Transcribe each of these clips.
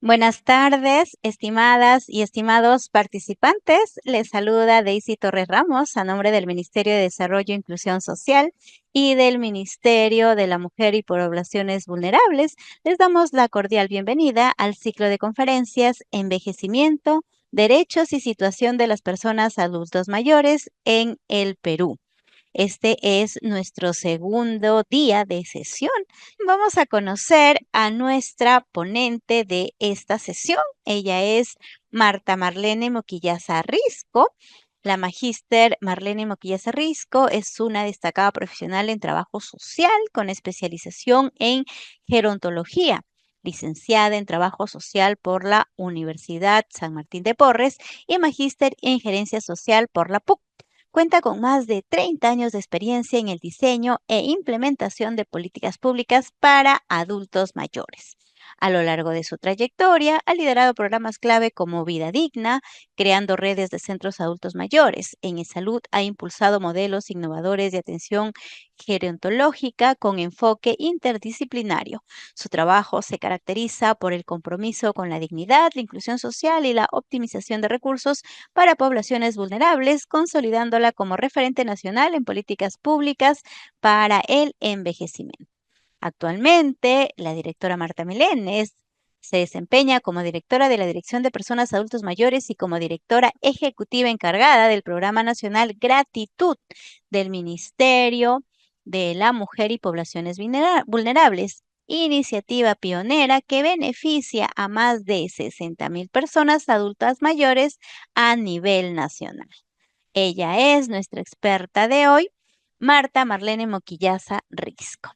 Buenas tardes, estimadas y estimados participantes. Les saluda Daisy Torres Ramos a nombre del Ministerio de Desarrollo e Inclusión Social y del Ministerio de la Mujer y Poblaciones Vulnerables. Les damos la cordial bienvenida al ciclo de conferencias Envejecimiento, Derechos y Situación de las Personas Adultos Mayores en el Perú. Este es nuestro segundo día de sesión. Vamos a conocer a nuestra ponente de esta sesión. Ella es Marta Marlene Moquillaza Risco. La magíster Marlene Moquillaza Risco es una destacada profesional en trabajo social con especialización en gerontología, licenciada en Trabajo Social por la Universidad San Martín de Porres y magíster en Gerencia Social por la PUC. Cuenta con más de 30 años de experiencia en el diseño e implementación de políticas públicas para adultos mayores. A lo largo de su trayectoria, ha liderado programas clave como Vida Digna, creando redes de centros adultos mayores. En eSalud ha impulsado modelos innovadores de atención gerontológica con enfoque interdisciplinario. Su trabajo se caracteriza por el compromiso con la dignidad, la inclusión social y la optimización de recursos para poblaciones vulnerables, consolidándola como referente nacional en políticas públicas para el envejecimiento. Actualmente, la directora Marta Milenes se desempeña como directora de la Dirección de Personas Adultos Mayores y como directora ejecutiva encargada del Programa Nacional Gratitud del Ministerio de la Mujer y Poblaciones Vulnerables, iniciativa pionera que beneficia a más de 60.000 personas adultas mayores a nivel nacional. Ella es nuestra experta de hoy, Marta Marlene Moquillaza Risco.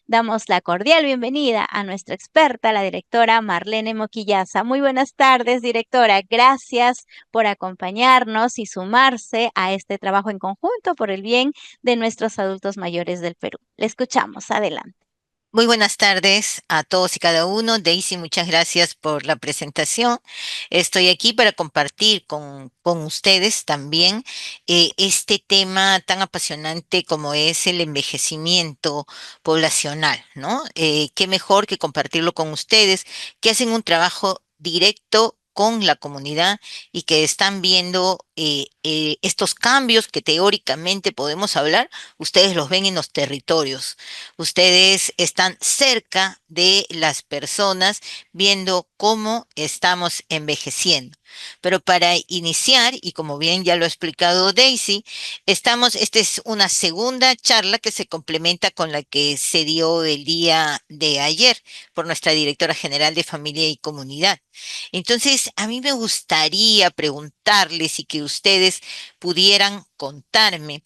Damos la cordial bienvenida a nuestra experta, la directora Marlene Moquillaza. Muy buenas tardes, directora. Gracias por acompañarnos y sumarse a este trabajo en conjunto por el bien de nuestros adultos mayores del Perú. Le escuchamos. Adelante. Muy buenas tardes a todos y cada uno. Daisy, muchas gracias por la presentación. Estoy aquí para compartir con ustedes también este tema tan apasionante como es el envejecimiento poblacional, ¿no? Qué mejor que compartirlo con ustedes, que hacen un trabajo directo con la comunidad y que están viendo estos cambios que teóricamente podemos hablar, ustedes los ven en los territorios. Ustedes están cerca de las personas viendo cómo estamos envejeciendo. Pero para iniciar, y como bien ya lo ha explicado Daisy, esta es una segunda charla que se complementa con la que se dio el día de ayer por nuestra directora general de Familia y Comunidad. Entonces, a mí me gustaría preguntarles y que ustedes pudieran contarme.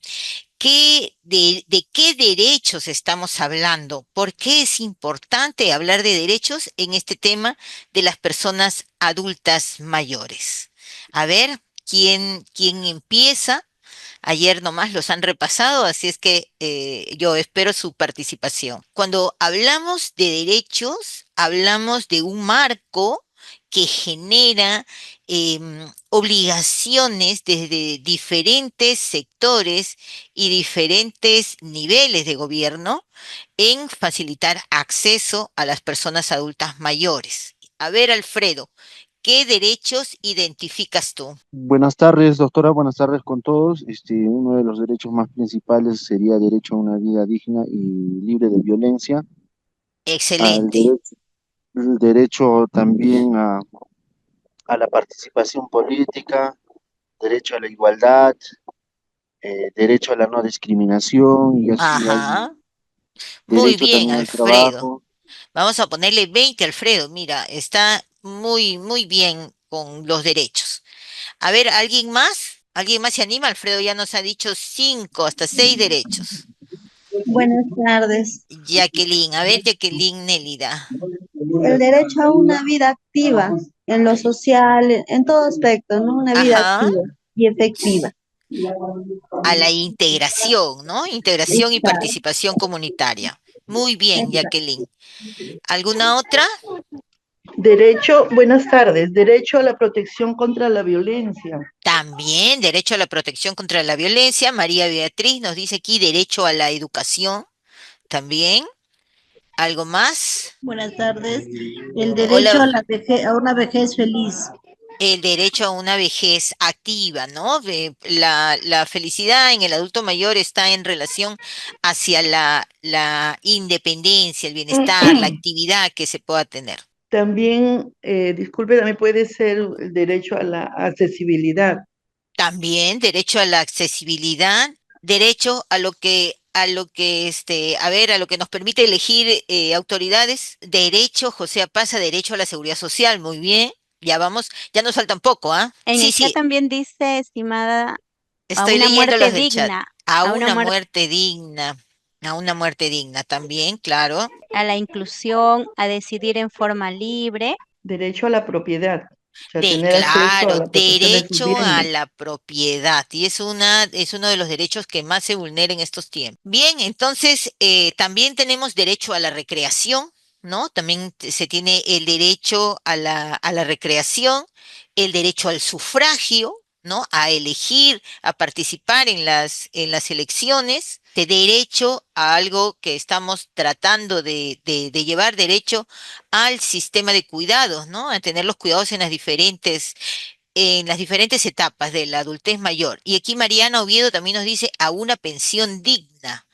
¿De qué derechos estamos hablando? ¿Por qué es importante hablar de derechos en este tema de las personas adultas mayores? A ver, ¿quién empieza? Ayer nomás los han repasado, así es que yo espero su participación. Cuando hablamos de derechos, hablamos de un marco que genera obligaciones desde diferentes sectores y diferentes niveles de gobierno en facilitar acceso a las personas adultas mayores. A ver, Alfredo, ¿qué derechos identificas tú? Buenas tardes, doctora. Buenas tardes con todos. Uno de los derechos más principales sería derecho a una vida digna y libre de violencia. Al Excelente. derecho, el derecho también a la participación política, derecho a la igualdad, derecho a la no discriminación y así hay Ajá. Muy derecho bien, también al Alfredo. trabajo. Vamos a ponerle 20, Alfredo. Mira, está muy bien con los derechos. A ver, ¿alguien más? ¿Alguien más se anima? Alfredo ya nos ha dicho 5, hasta 6 derechos. Buenas tardes. Jacqueline, a ver, Jacqueline Nélida. El derecho a una vida activa en lo social, en todo aspecto, ¿no? Una vida Ajá. activa y efectiva. A la integración, ¿no? Integración y Exacto, participación comunitaria. Muy bien, exacto. Jacqueline. ¿Alguna otra? Derecho, buenas tardes. Derecho a la protección contra la violencia. También derecho a la protección contra la violencia. María Beatriz nos dice aquí derecho a la educación. También. ¿Algo más? Buenas tardes. El derecho Hola, a a una vejez feliz. el derecho a una vejez activa, ¿no? La felicidad en el adulto mayor está en relación hacia la independencia, el bienestar, la actividad que se pueda tener. También, disculpe, también puede ser el derecho a la accesibilidad. También derecho a la accesibilidad, derecho a lo que nos permite elegir autoridades, derecho, José pasa, derecho a la seguridad social, muy bien, ya vamos, ya nos falta un poco, ¿ah? En Sí, el chat sí, también dice, estimada, a estoy una leyendo muerte los del chat. digna, a una muerte, A una muerte digna también, claro. a la inclusión, a decidir en forma libre. Derecho a la propiedad, o sea, De tener acceso a claro, la protección de sus derecho a bienes. la propiedad y es uno de los derechos que más se vulnera en estos tiempos. Bien, entonces también tenemos derecho a la recreación, ¿no? También se tiene el derecho a la recreación, el derecho al sufragio, ¿no? A elegir, a participar en las elecciones, de derecho a algo que estamos tratando de llevar derecho al sistema de cuidados, ¿no? A tener los cuidados en las diferentes etapas de la adultez mayor. Y aquí Mariana Oviedo también nos dice a una pensión digna.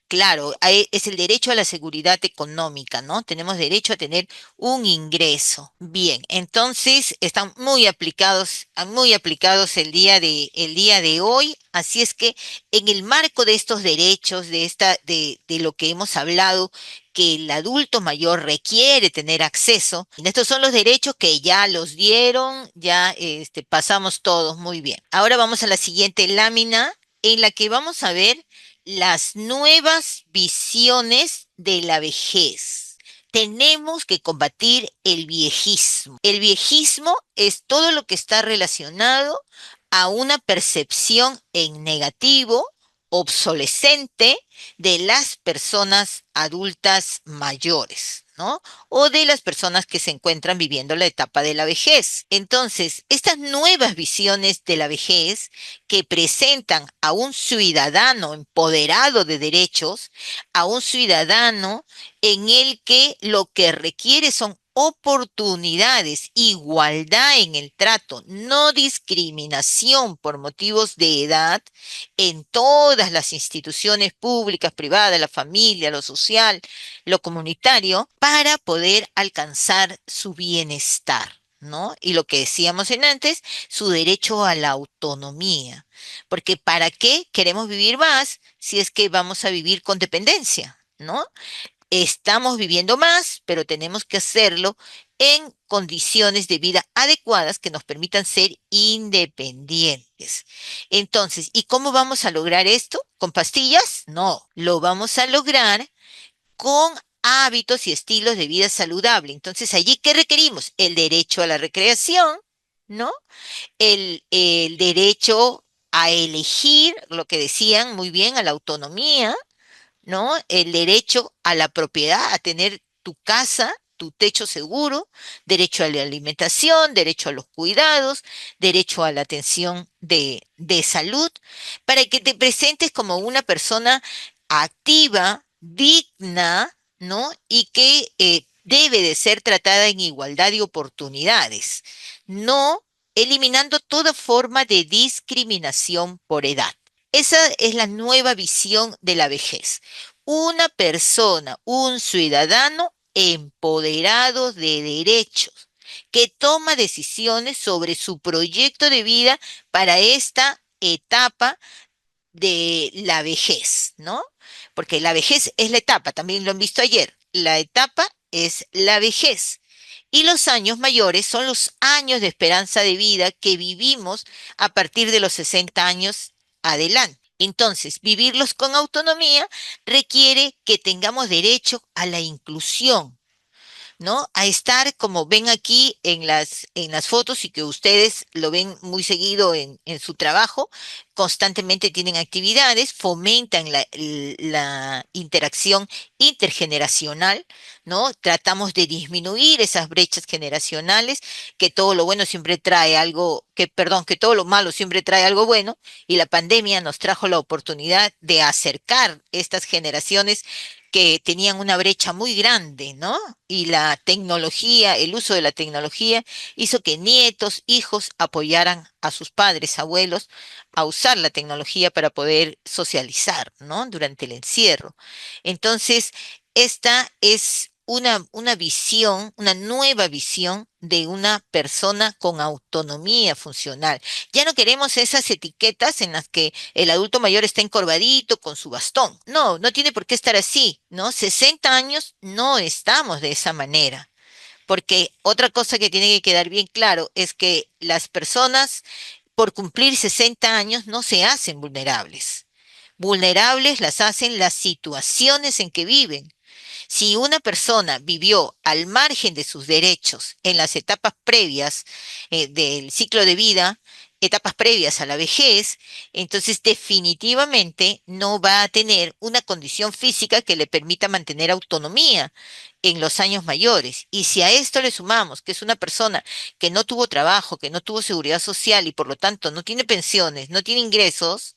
Claro, es el derecho a la seguridad económica, ¿no? Tenemos derecho a tener un ingreso. Bien, entonces están muy aplicados el día de hoy. Así es que en el marco de estos derechos, de lo que hemos hablado, que el adulto mayor requiere tener acceso. Y estos son los derechos que ya los dieron, ya pasamos todos muy bien. Ahora vamos a la siguiente lámina en la que vamos a ver las nuevas visiones de la vejez. Tenemos que combatir el viejismo. El viejismo es todo lo que está relacionado a una percepción en negativo, obsolescente, de las personas adultas mayores, ¿no? O de las personas que se encuentran viviendo la etapa de la vejez. Entonces, estas nuevas visiones de la vejez que presentan a un ciudadano empoderado de derechos, a un ciudadano en el que lo que requiere son oportunidades, igualdad en el trato, no discriminación por motivos de edad en todas las instituciones públicas, privadas, la familia, lo social, lo comunitario, para poder alcanzar su bienestar, ¿no? Y lo que decíamos en antes, su derecho a la autonomía. Porque ¿para qué queremos vivir más si es que vamos a vivir con dependencia, ¿no? Estamos viviendo más, pero tenemos que hacerlo en condiciones de vida adecuadas que nos permitan ser independientes. Entonces, ¿y cómo vamos a lograr esto? ¿Con pastillas? No, lo vamos a lograr con hábitos y estilos de vida saludable. Entonces, allí, ¿qué requerimos? El derecho a la recreación, ¿no? El derecho a elegir, lo que decían muy bien, a la autonomía, ¿no? El derecho a la propiedad, a tener tu casa, tu techo seguro, derecho a la alimentación, derecho a los cuidados, derecho a la atención de salud, para que te presentes como una persona activa, digna, ¿no? Y que debe de ser tratada en igualdad de oportunidades, no eliminando toda forma de discriminación por edad. Esa es la nueva visión de la vejez. Una persona, un ciudadano empoderado de derechos, que toma decisiones sobre su proyecto de vida para esta etapa de la vejez, ¿no? Porque la vejez es la etapa, también lo han visto ayer, la etapa es la vejez. Y los años mayores son los años de esperanza de vida que vivimos a partir de los 60 años adelante. Entonces, vivirlos con autonomía requiere que tengamos derecho a la inclusión, ¿no? A estar, como ven aquí en las fotos y que ustedes lo ven muy seguido en su trabajo, constantemente tienen actividades, fomentan la interacción intergeneracional, ¿no? Tratamos de disminuir esas brechas generacionales, que todo lo bueno siempre trae algo, que todo lo malo siempre trae algo bueno, y la pandemia nos trajo la oportunidad de acercar estas generaciones que tenían una brecha muy grande, ¿no? Y la tecnología, el uso de la tecnología hizo que nietos, hijos apoyaran a sus padres, abuelos, a usar la tecnología para poder socializar, ¿no? Durante el encierro. Entonces, esta es una visión, una nueva visión de una persona con autonomía funcional. Ya no queremos esas etiquetas en las que el adulto mayor está encorvadito con su bastón. No, no tiene por qué estar así, ¿no? 60 años no estamos de esa manera. Porque otra cosa que tiene que quedar bien claro es que las personas por cumplir 60 años no se hacen vulnerables. Vulnerables las hacen las situaciones en que viven. Si una persona vivió al margen de sus derechos en las etapas previas del ciclo de vida, etapas previas a la vejez, entonces definitivamente no va a tener una condición física que le permita mantener autonomía en los años mayores. Y si a esto le sumamos que es una persona que no tuvo trabajo, que no tuvo seguridad social y por lo tanto no tiene pensiones, no tiene ingresos,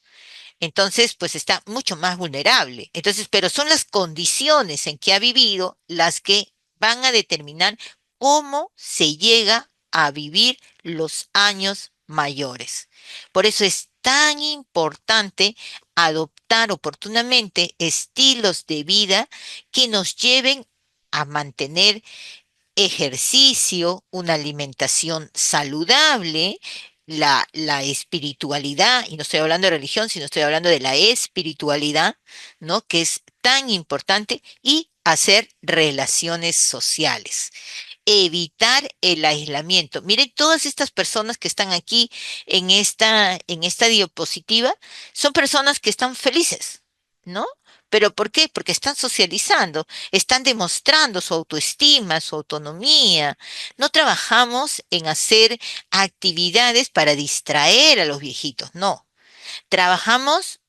entonces pues está mucho más vulnerable. Entonces, pero son las condiciones en que ha vivido las que van a determinar cómo se llega a vivir los años mayores. Por eso es tan importante adoptar oportunamente estilos de vida que nos lleven a mantener ejercicio, una alimentación saludable, la espiritualidad, y no estoy hablando de religión, sino estoy hablando de la espiritualidad, ¿no? Que es tan importante, y hacer relaciones sociales. Evitar el aislamiento. Miren, todas estas personas que están aquí en esta diapositiva son personas que están felices, ¿no? ¿Pero por qué? Porque están socializando, están demostrando su autoestima, su autonomía. No trabajamos en hacer actividades para distraer a los viejitos, no. Trabajamos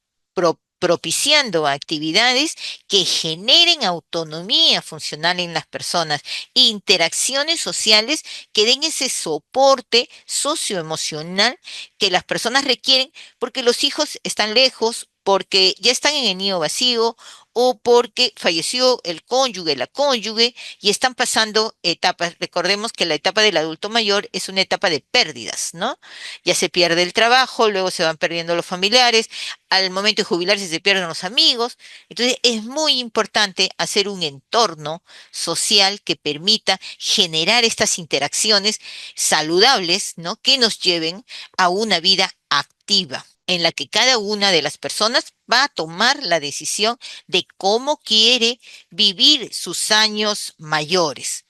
propiciando actividades que generen autonomía funcional en las personas, interacciones sociales que den ese soporte socioemocional que las personas requieren porque los hijos están lejos, porque ya están en el nido vacío o porque falleció el cónyuge, la cónyuge, y están pasando etapas. Recordemos que la etapa del adulto mayor es una etapa de pérdidas, ¿no? Ya se pierde el trabajo, luego se van perdiendo los familiares, al momento de jubilarse se pierden los amigos. Entonces es muy importante hacer un entorno social que permita generar estas interacciones saludables, ¿no? Que nos lleven a una vida activa, en la que cada una de las personas va a tomar la decisión de cómo quiere vivir sus años mayores.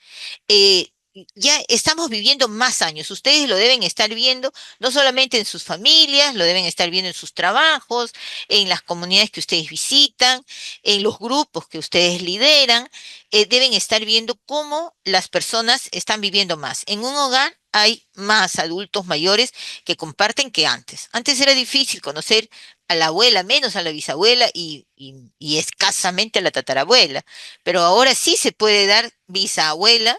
eh, ya estamos viviendo más años. Ustedes lo deben estar viendo, no solamente en sus familias, lo deben estar viendo en sus trabajos, en las comunidades que ustedes visitan, en los grupos que ustedes lideran. Deben estar viendo cómo las personas están viviendo más. En un hogar hay más adultos mayores que comparten que antes. Antes era difícil conocer a la abuela, menos a la bisabuela y escasamente a la tatarabuela, pero ahora sí se puede dar bisabuela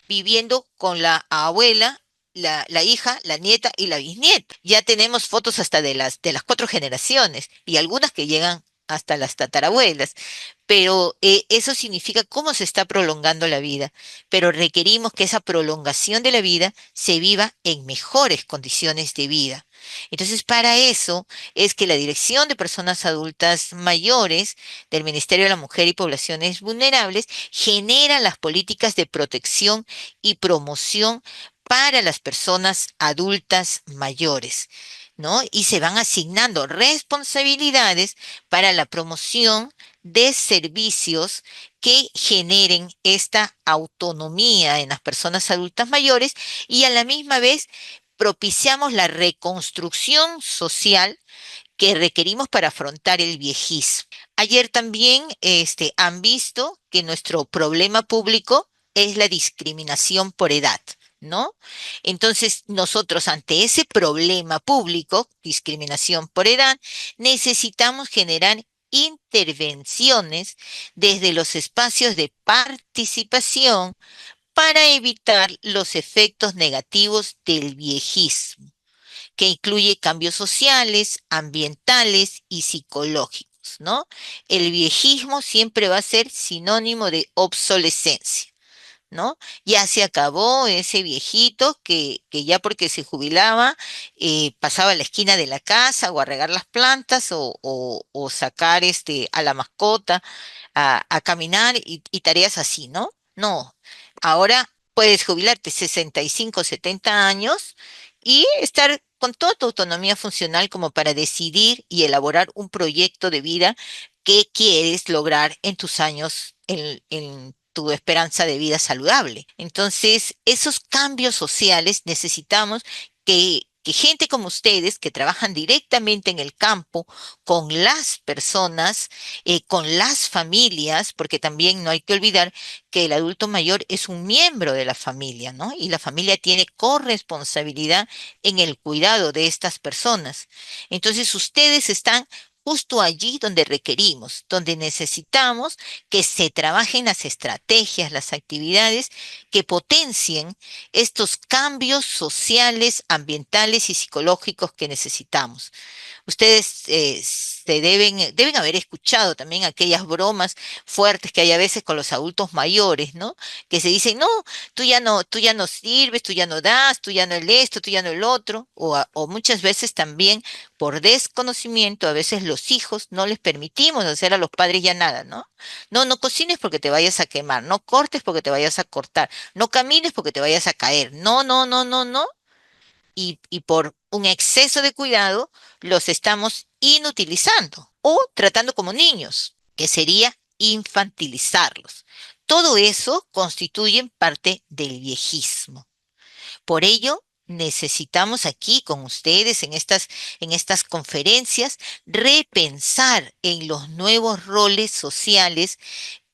viviendo con la abuela, la hija, la nieta y la bisnieta. Ya tenemos fotos hasta de las cuatro generaciones y algunas que llegan hasta las tatarabuelas, pero eso significa cómo se está prolongando la vida, pero requerimos que esa prolongación de la vida se viva en mejores condiciones de vida. Entonces, para eso es que la Dirección de Personas Adultas Mayores del Ministerio de la Mujer y Poblaciones Vulnerables genera las políticas de protección y promoción para las personas adultas mayores, ¿no? Y se van asignando responsabilidades para la promoción de servicios que generen esta autonomía en las personas adultas mayores, y a la misma vez propiciamos la reconstrucción social que requerimos para afrontar el viejismo. Ayer también han visto que nuestro problema público es la discriminación por edad, ¿no? Entonces, nosotros ante ese problema público, discriminación por edad, necesitamos generar intervenciones desde los espacios de participación para evitar los efectos negativos del viejismo, que incluye cambios sociales, ambientales y psicológicos. ¿no? El viejismo siempre va a ser sinónimo de obsolescencia, ¿no? Ya se acabó ese viejito que ya porque se jubilaba, pasaba a la esquina de la casa o a regar las plantas o sacar a la mascota a caminar y tareas así, ¿no? No, ahora puedes jubilarte 65, 70 años y estar con toda tu autonomía funcional como para decidir y elaborar un proyecto de vida que quieres lograr en tus años, en tu esperanza de vida saludable. Entonces, esos cambios sociales necesitamos que gente como ustedes, que trabajan directamente en el campo, con las personas, con las familias, porque también no hay que olvidar que el adulto mayor es un miembro de la familia, ¿no? Y la familia tiene corresponsabilidad en el cuidado de estas personas. Entonces, ustedes están justo allí donde requerimos, donde necesitamos que se trabajen las estrategias, las actividades que potencien estos cambios sociales, ambientales y psicológicos que necesitamos. Ustedes deben haber escuchado también aquellas bromas fuertes que hay a veces con los adultos mayores, ¿no? Que se dicen, no, tú ya no sirves, tú ya no das, tú ya no el esto, tú ya no el otro, o muchas veces también por desconocimiento, a veces los hijos no les permitimos hacer a los padres ya nada, ¿no? No, no cocines porque te vayas a quemar, no cortes porque te vayas a cortar, no camines porque te vayas a caer, no, no, no, no, no, y por un exceso de cuidado los estamos inutilizando o tratando como niños, que sería infantilizarlos. Todo eso constituye parte del viejismo. Por ello, necesitamos aquí con ustedes en estas conferencias repensar en los nuevos roles sociales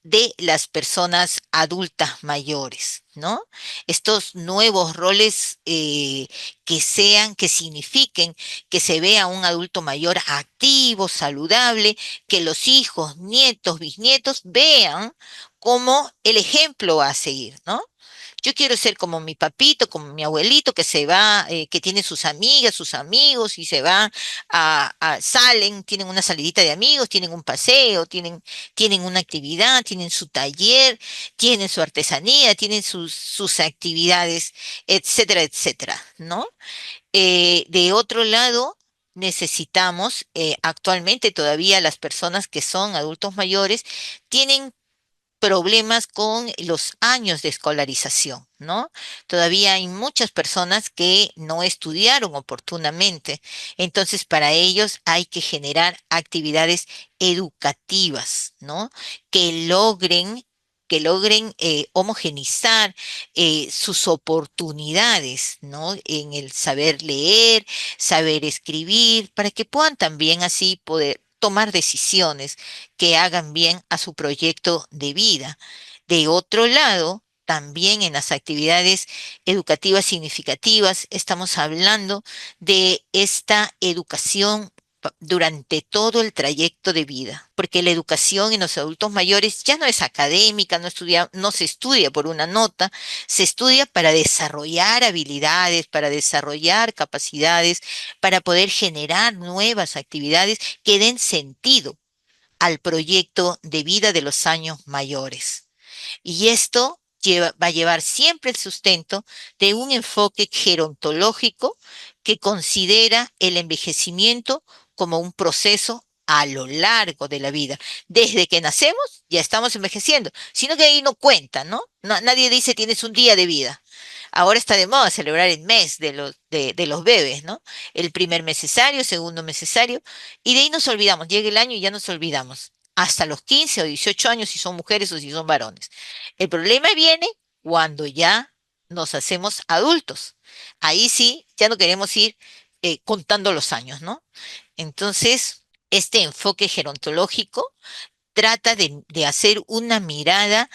de las personas adultas mayores, ¿no? Estos nuevos roles que signifiquen que se vea un adulto mayor activo, saludable, que los hijos, nietos, bisnietos vean como el ejemplo a seguir, ¿no? Yo quiero ser como mi papito, como mi abuelito, que se va, que tiene sus amigas, sus amigos, y se van salen, tienen una salidita de amigos, tienen un paseo, tienen una actividad, tienen su taller, tienen su artesanía, tienen sus actividades, etcétera, etcétera, ¿no? De otro lado, necesitamos, actualmente todavía las personas que son adultos mayores tienen problemas con los años de escolarización, ¿no? Todavía hay muchas personas que no estudiaron oportunamente, entonces para ellos hay que generar actividades educativas, ¿no? Que logren homogenizar sus oportunidades, ¿no? En el saber leer, saber escribir, para que puedan también así poder tomar decisiones que hagan bien a su proyecto de vida. De otro lado, también en las actividades educativas significativas, estamos hablando de esta educación durante todo el trayecto de vida, porque la educación en los adultos mayores ya no es académica, no se estudia por una nota, se estudia para desarrollar habilidades, para desarrollar capacidades, para poder generar nuevas actividades que den sentido al proyecto de vida de los años mayores. Y esto va a llevar siempre el sustento de un enfoque gerontológico que considera el envejecimiento como un proceso a lo largo de la vida. Desde que nacemos ya estamos envejeciendo, sino que ahí no cuenta, ¿no? Nadie dice tienes un día de vida. Ahora está de moda celebrar el mes de los bebés, ¿no? El primer mes cesárea, segundo mes cesárea, y de ahí nos olvidamos. Llega el año y ya nos olvidamos. Hasta los 15 o 18 años si son mujeres o si son varones. El problema viene cuando ya nos hacemos adultos. Ahí sí, ya no queremos ir contando los años, ¿no? Entonces, este enfoque gerontológico trata de hacer una mirada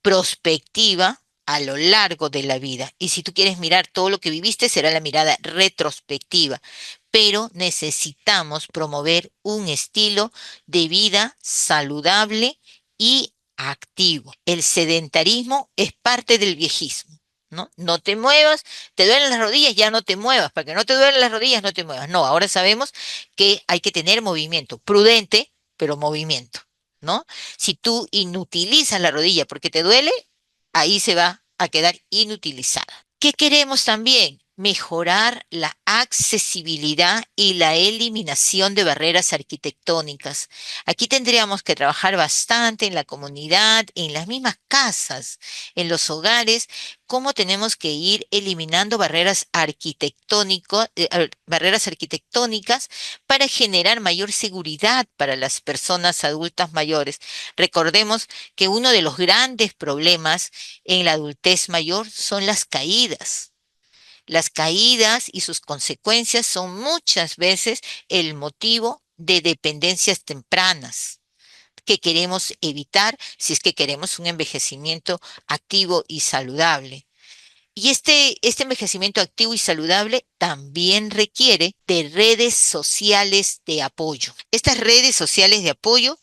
prospectiva a lo largo de la vida. Y si tú quieres mirar todo lo que viviste, será la mirada retrospectiva. Pero necesitamos promover un estilo de vida saludable y activo. El sedentarismo es parte del viejismo. ¿No? No te muevas, te duelen las rodillas, ya no te muevas, para que no te duelen las rodillas, no te muevas. No, ahora sabemos que hay que tener movimiento prudente, pero movimiento, ¿no? Si tú inutilizas la rodilla porque te duele, ahí se va a quedar inutilizada. ¿Qué queremos también? Mejorar la accesibilidad y la eliminación de barreras arquitectónicas. Aquí tendríamos que trabajar bastante en la comunidad, en las mismas casas, en los hogares, cómo tenemos que ir eliminando barreras arquitectónicas para generar mayor seguridad para las personas adultas mayores. Recordemos que uno de los grandes problemas en la adultez mayor son las caídas. Las caídas y sus consecuencias son muchas veces el motivo de dependencias tempranas que queremos evitar si es que queremos un envejecimiento activo y saludable. Y este envejecimiento activo y saludable también requiere de redes sociales de apoyo. Estas redes sociales de apoyo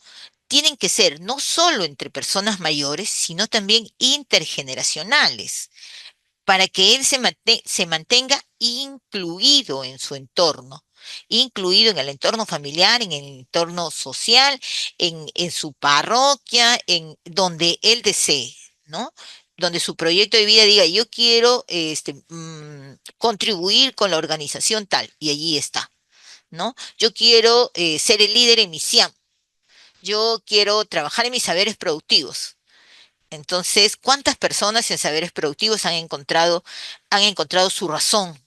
tienen que ser no solo entre personas mayores, sino también intergeneracionales para que él se mantenga incluido en su entorno, incluido en el entorno familiar, en el entorno social, en su parroquia, en donde él desee, ¿no? Donde su proyecto de vida diga, yo quiero contribuir con la organización tal, y allí está, ¿no? Yo quiero ser el líder en mi CIAM, yo quiero trabajar en mis saberes productivos. Entonces, ¿cuántas personas en saberes productivos han encontrado su razón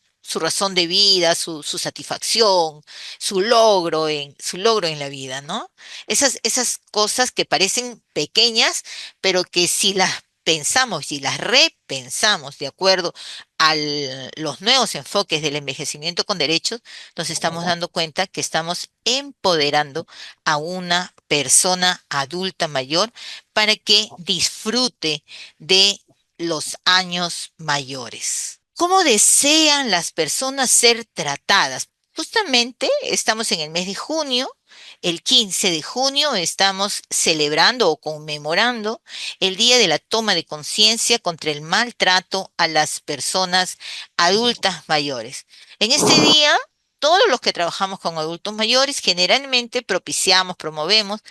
de vida, su satisfacción, su logro en la vida, ¿no? Esas cosas que parecen pequeñas, pero que si las pensamos y las repensamos de acuerdo a los nuevos enfoques del envejecimiento con derechos, nos estamos dando cuenta que estamos empoderando a una persona adulta mayor para que disfrute de los años mayores. ¿Cómo desean las personas ser tratadas? Justamente estamos en el mes de junio. El 15 de junio estamos celebrando o conmemorando el Día de la Toma de Conciencia contra el maltrato a las personas adultas mayores. En este día, todos los que trabajamos con adultos mayores generalmente propiciamos, promovemos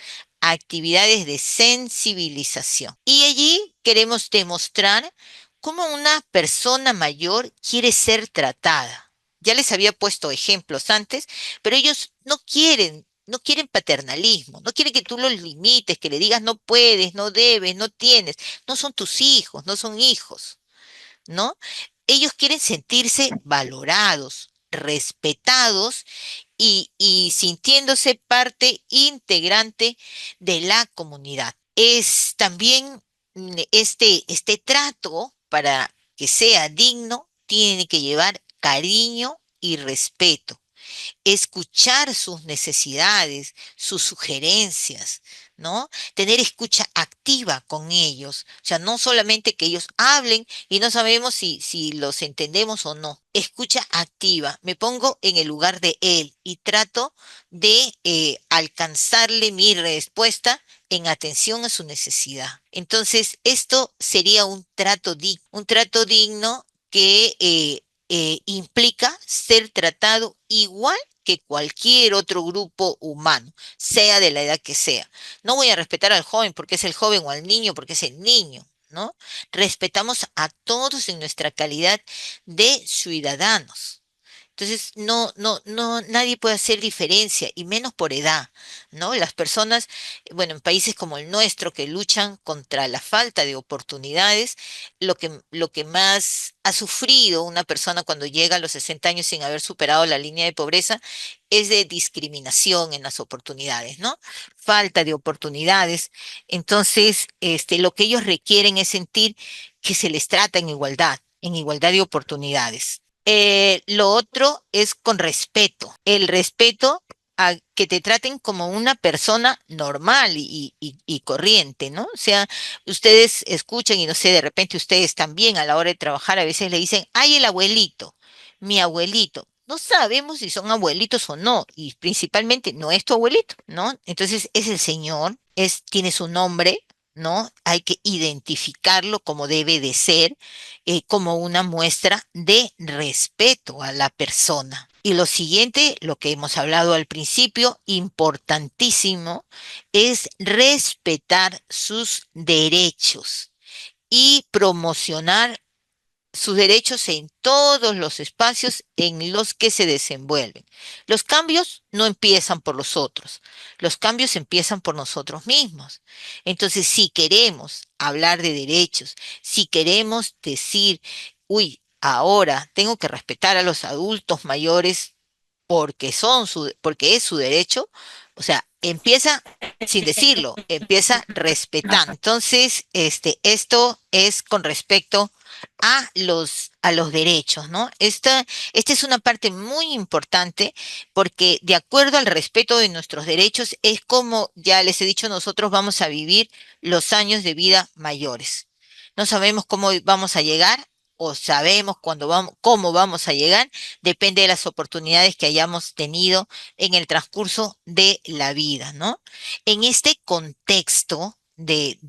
actividades de sensibilización. Y allí queremos demostrar cómo una persona mayor quiere ser tratada. Ya les había puesto ejemplos antes, pero ellos no quieren paternalismo, no quieren que tú los limites, que le digas no puedes, no debes, no tienes. No son tus hijos, no son hijos, ¿no? Ellos quieren sentirse valorados, respetados y sintiéndose parte integrante de la comunidad. Es también este trato para que sea digno, tiene que llevar cariño y respeto, escuchar sus necesidades, sus sugerencias, ¿no? Tener escucha activa con ellos, o sea, no solamente que ellos hablen y no sabemos si los entendemos o no. Escucha activa, me pongo en el lugar de él y trato de alcanzarle mi respuesta en atención a su necesidad. Entonces, esto sería un trato digno que implica ser tratado igual que cualquier otro grupo humano, sea de la edad que sea. No voy a respetar al joven porque es el joven o al niño porque es el niño, ¿no? Respetamos a todos en nuestra calidad de ciudadanos. Entonces, no, nadie puede hacer diferencia, y menos por edad, ¿no? Las personas, bueno, en países como el nuestro, que luchan contra la falta de oportunidades, lo que más ha sufrido una persona cuando llega a los 60 años sin haber superado la línea de pobreza es de discriminación en las oportunidades, ¿no? Falta de oportunidades. Entonces, lo que ellos requieren es sentir que se les trata en igualdad de oportunidades. Lo otro es con respeto. El respeto a que te traten como una persona normal y corriente, ¿no? O sea, ustedes escuchan y no sé, de repente ustedes también a la hora de trabajar a veces le dicen, ay, el abuelito, mi abuelito. No sabemos si son abuelitos o no, y principalmente no es tu abuelito, ¿no? Entonces es el señor, tiene su nombre, ¿no? Hay que identificarlo como debe de ser, como una muestra de respeto a la persona. Y lo siguiente, lo que hemos hablado al principio, importantísimo, es respetar sus derechos y promocionar sus derechos en todos los espacios en los que se desenvuelven. Los cambios no empiezan por los otros, los cambios empiezan por nosotros mismos. Entonces, si queremos hablar de derechos, si queremos decir, uy, ahora tengo que respetar a los adultos mayores porque es su derecho, o sea, empieza sin decirlo, empieza respetando. Entonces, esto es con respecto a los derechos, ¿no? Esta es una parte muy importante porque de acuerdo al respeto de nuestros derechos es como, ya les he dicho, nosotros vamos a vivir los años de vida mayores. No sabemos cómo vamos a llegar o sabemos cómo vamos a llegar, depende de las oportunidades que hayamos tenido en el transcurso de la vida, ¿no? En este contexto de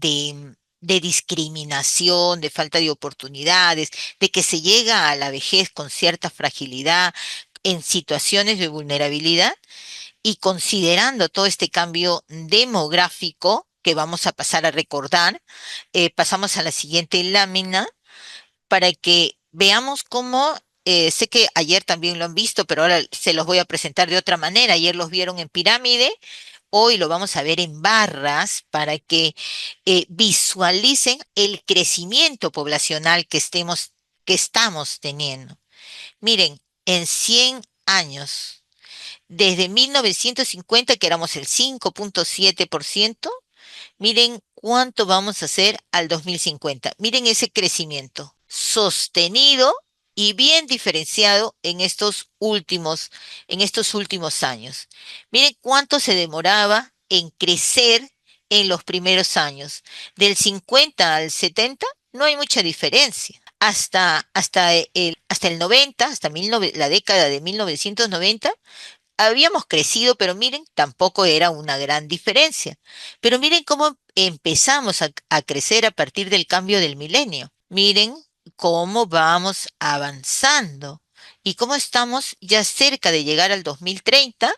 discriminación, de falta de oportunidades, de que se llega a la vejez con cierta fragilidad, en situaciones de vulnerabilidad, y considerando todo este cambio demográfico que vamos a pasar a recordar, pasamos a la siguiente lámina para que veamos cómo, sé que ayer también lo han visto, pero ahora se los voy a presentar de otra manera. Ayer los vieron en pirámide, hoy lo vamos a ver en barras para que visualicen el crecimiento poblacional que estamos teniendo. Miren, en 100 años, desde 1950, que éramos el 5,7%, miren cuánto vamos a hacer al 2050. Miren ese crecimiento sostenido y bien diferenciado en estos últimos años. Miren cuánto se demoraba en crecer en los primeros años. Del 50 al 70 no hay mucha diferencia. Hasta el 90, la década de 1990, habíamos crecido, pero miren, tampoco era una gran diferencia. Pero miren cómo empezamos a crecer a partir del cambio del milenio. Miren cómo vamos avanzando y cómo estamos ya cerca de llegar al 2030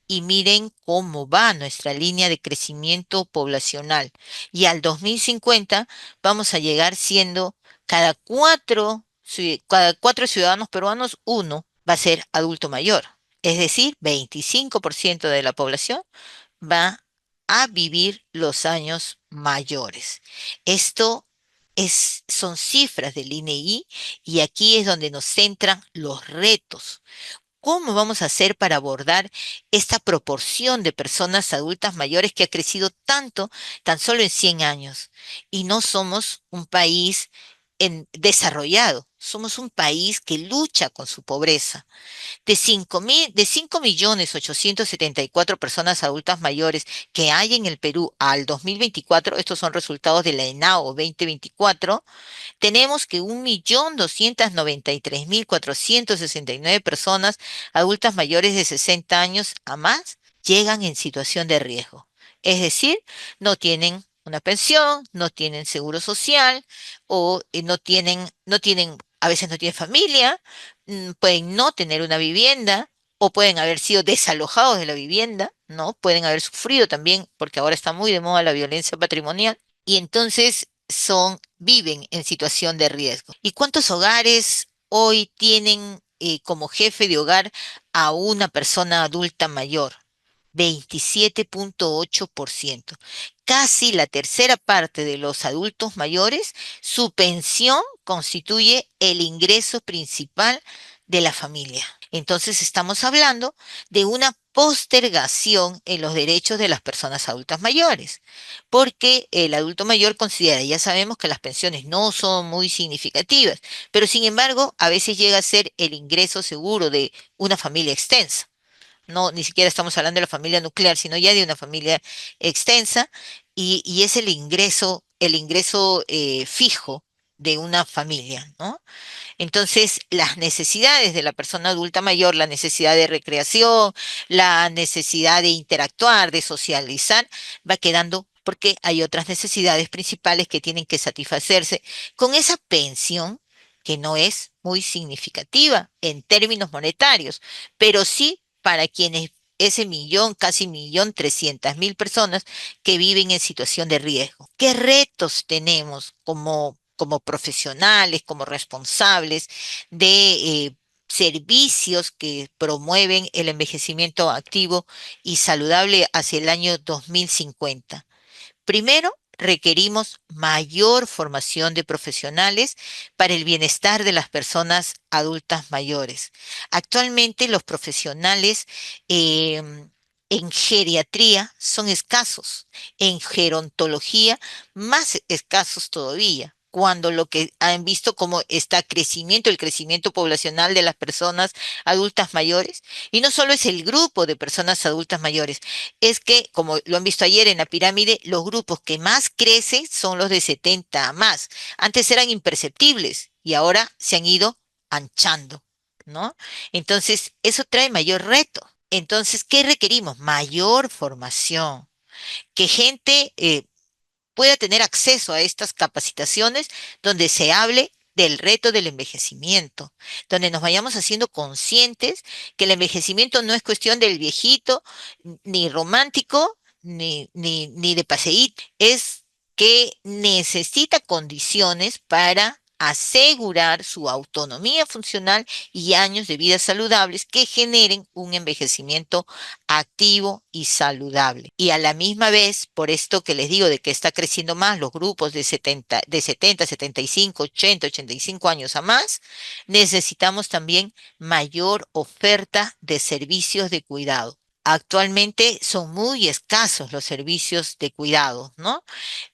y miren cómo va nuestra línea de crecimiento poblacional. Y al 2050 vamos a llegar siendo cada cuatro ciudadanos peruanos, uno va a ser adulto mayor. Es decir, 25% de la población va a vivir los años mayores. Esto son cifras del INEI y aquí es donde nos centran los retos. ¿Cómo vamos a hacer para abordar esta proporción de personas adultas mayores que ha crecido tanto, tan solo en 100 años? Y no somos un país desarrollado, somos un país que lucha con su pobreza. De 5.874.000 personas adultas mayores que hay en el Perú al 2024, estos son resultados de la ENAO 2024, tenemos que 1.293.469 personas adultas mayores de 60 años a más llegan en situación de riesgo. Es decir, no tienen una pensión, no tienen seguro social o a veces no tienen familia, pueden no tener una vivienda o pueden haber sido desalojados de la vivienda, ¿no? Pueden haber sufrido también, porque ahora está muy de moda la violencia patrimonial, y entonces viven en situación de riesgo. ¿Y cuántos hogares hoy tienen como jefe de hogar a una persona adulta mayor? 27,8%. Casi la tercera parte de los adultos mayores, su pensión constituye el ingreso principal de la familia. Entonces estamos hablando de una postergación en los derechos de las personas adultas mayores, porque el adulto mayor considera, ya sabemos que las pensiones no son muy significativas, pero sin embargo a veces llega a ser el ingreso seguro de una familia extensa. No, ni siquiera estamos hablando de la familia nuclear, sino ya de una familia extensa, y es el ingreso fijo de una familia, ¿no? Entonces, las necesidades de la persona adulta mayor, la necesidad de recreación, la necesidad de interactuar, de socializar, va quedando porque hay otras necesidades principales que tienen que satisfacerse con esa pensión que no es muy significativa en términos monetarios, pero sí para quienes ese millón, casi 1.300.000 personas que viven en situación de riesgo. ¿Qué retos tenemos como profesionales, como responsables de servicios que promueven el envejecimiento activo y saludable hacia el año 2050? Primero, requerimos mayor formación de profesionales para el bienestar de las personas adultas mayores. Actualmente los profesionales en geriatría son escasos, en gerontología más escasos todavía, cuando lo que han visto como está el crecimiento poblacional de las personas adultas mayores, y no solo es el grupo de personas adultas mayores, es que, como lo han visto ayer en la pirámide, los grupos que más crecen son los de 70 a más. Antes eran imperceptibles y ahora se han ido anchando, ¿no? Entonces, eso trae mayor reto. Entonces, ¿qué requerimos? Mayor formación, que gente pueda tener acceso a estas capacitaciones donde se hable del reto del envejecimiento, donde nos vayamos haciendo conscientes que el envejecimiento no es cuestión del viejito, ni romántico, ni de paseíto, es que necesita condiciones para asegurar su autonomía funcional y años de vida saludables que generen un envejecimiento activo y saludable. Y a la misma vez, por esto que les digo de que está creciendo más los grupos de 70, 75, 80, 85 años a más, necesitamos también mayor oferta de servicios de cuidado. Actualmente son muy escasos los servicios de cuidado, ¿no?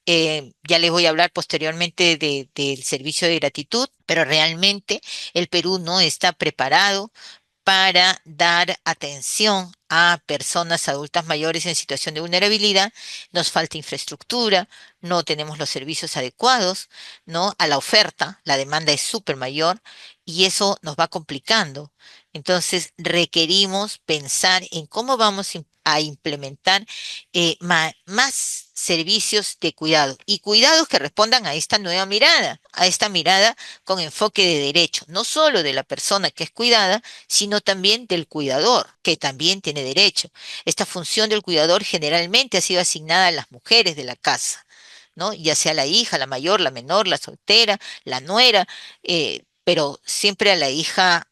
Ya les voy a hablar posteriormente del servicio de gratitud, pero realmente el Perú no está preparado para dar atención a personas adultas mayores en situación de vulnerabilidad. Nos falta infraestructura, no tenemos los servicios adecuados, ¿no? A la oferta, la demanda es súper mayor y eso nos va complicando. Entonces, requerimos pensar en cómo vamos a implementar más servicios de cuidado y cuidados que respondan a esta nueva mirada, a esta mirada con enfoque de derecho, no solo de la persona que es cuidada, sino también del cuidador, que también tiene derecho. Esta función del cuidador generalmente ha sido asignada a las mujeres de la casa, ¿no? Ya sea la hija, la mayor, la menor, la soltera, la nuera, pero siempre a la hija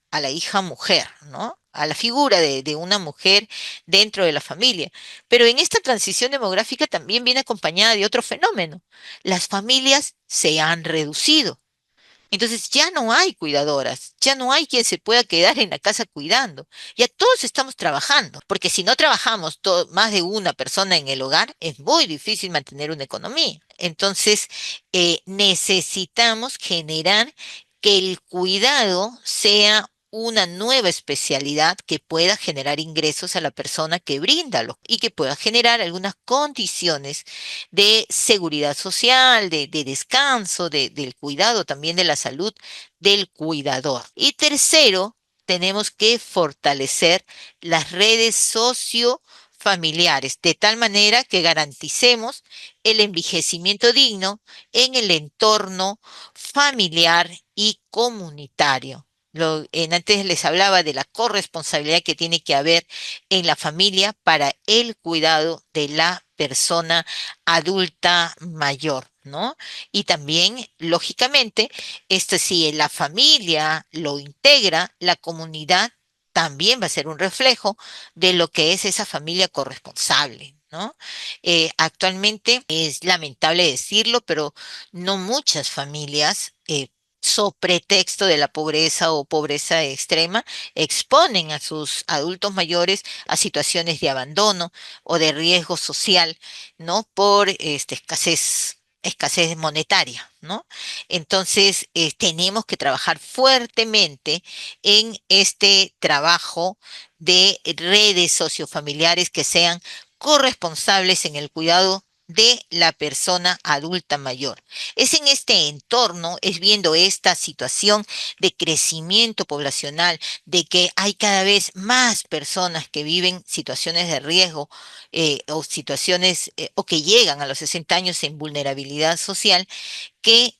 mujer, ¿no? A la figura de una mujer dentro de la familia. Pero en esta transición demográfica también viene acompañada de otro fenómeno. Las familias se han reducido. Entonces ya no hay cuidadoras, ya no hay quien se pueda quedar en la casa cuidando. Ya todos estamos trabajando, porque si no trabajamos más de una persona en el hogar, es muy difícil mantener una economía. Entonces necesitamos generar que el cuidado sea una nueva especialidad que pueda generar ingresos a la persona que bríndalo y que pueda generar algunas condiciones de seguridad social, de descanso, del cuidado también de la salud del cuidador. Y tercero, tenemos que fortalecer las redes sociofamiliares de tal manera que garanticemos el envejecimiento digno en el entorno familiar y comunitario. Antes les hablaba de la corresponsabilidad que tiene que haber en la familia para el cuidado de la persona adulta mayor, ¿no? Y también, lógicamente, si la familia lo integra, la comunidad también va a ser un reflejo de lo que es esa familia corresponsable, ¿no? Actualmente es lamentable decirlo, pero no muchas familias, so pretexto de la pobreza o pobreza extrema, exponen a sus adultos mayores a situaciones de abandono o de riesgo social, ¿no? Por escasez monetaria, ¿no? Entonces, tenemos que trabajar fuertemente en este trabajo de redes sociofamiliares que sean corresponsables en el cuidado de la persona adulta mayor. Es en este entorno, es viendo esta situación de crecimiento poblacional, de que hay cada vez más personas que viven situaciones de riesgo o situaciones o que llegan a los 60 años en vulnerabilidad social, que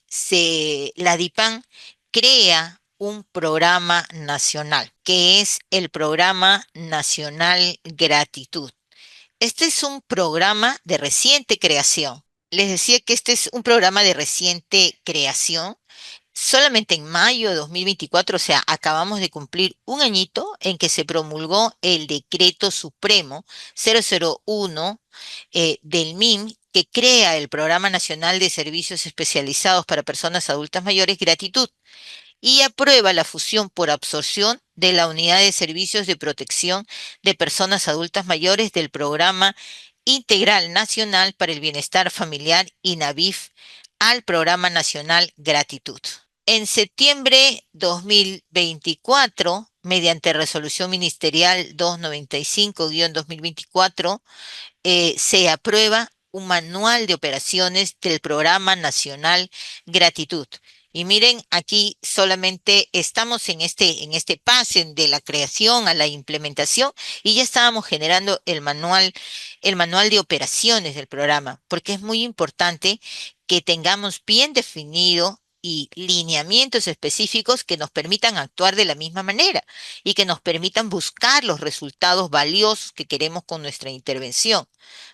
la DIPAN crea un programa nacional, que es el Programa Nacional Gratitud. Este es un programa de reciente creación. Les decía que este es un programa de reciente creación. Solamente en mayo de 2024, o sea, acabamos de cumplir un añito en que se promulgó el Decreto Supremo 001 del MIM, que crea el Programa Nacional de Servicios Especializados para Personas Adultas Mayores Gratitud y aprueba la fusión por absorción de la Unidad de Servicios de Protección de Personas Adultas Mayores del Programa Integral Nacional para el Bienestar Familiar INAVIF al Programa Nacional Gratitud. En septiembre 2024, mediante resolución ministerial 295-2024, se aprueba un manual de operaciones del Programa Nacional Gratitud. Y miren, aquí solamente estamos en este pase de la creación a la implementación y ya estábamos generando el manual de operaciones del programa, porque es muy importante que tengamos bien definido y lineamientos específicos que nos permitan actuar de la misma manera y que nos permitan buscar los resultados valiosos que queremos con nuestra intervención,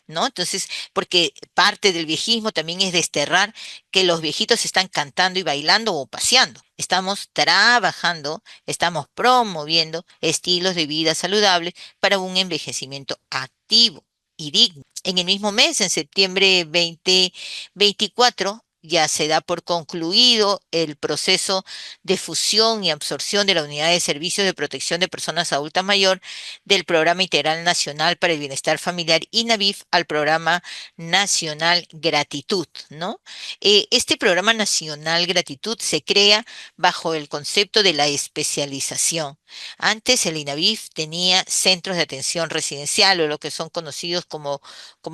¿no? Entonces, porque parte del viejismo también es desterrar que los viejitos están cantando y bailando o paseando. Estamos trabajando, estamos promoviendo estilos de vida saludables para un envejecimiento activo y digno. En el mismo mes, en septiembre 2024, ya se da por concluido el proceso de fusión y absorción de la Unidad de Servicios de Protección de Personas Adultas Mayor del Programa Integral Nacional para el Bienestar Familiar INAVIF al Programa Nacional Gratitud, ¿no? Este Programa Nacional Gratitud se crea bajo el concepto de la especialización. Antes el INAVIF tenía centros de atención residencial o lo que son conocidos como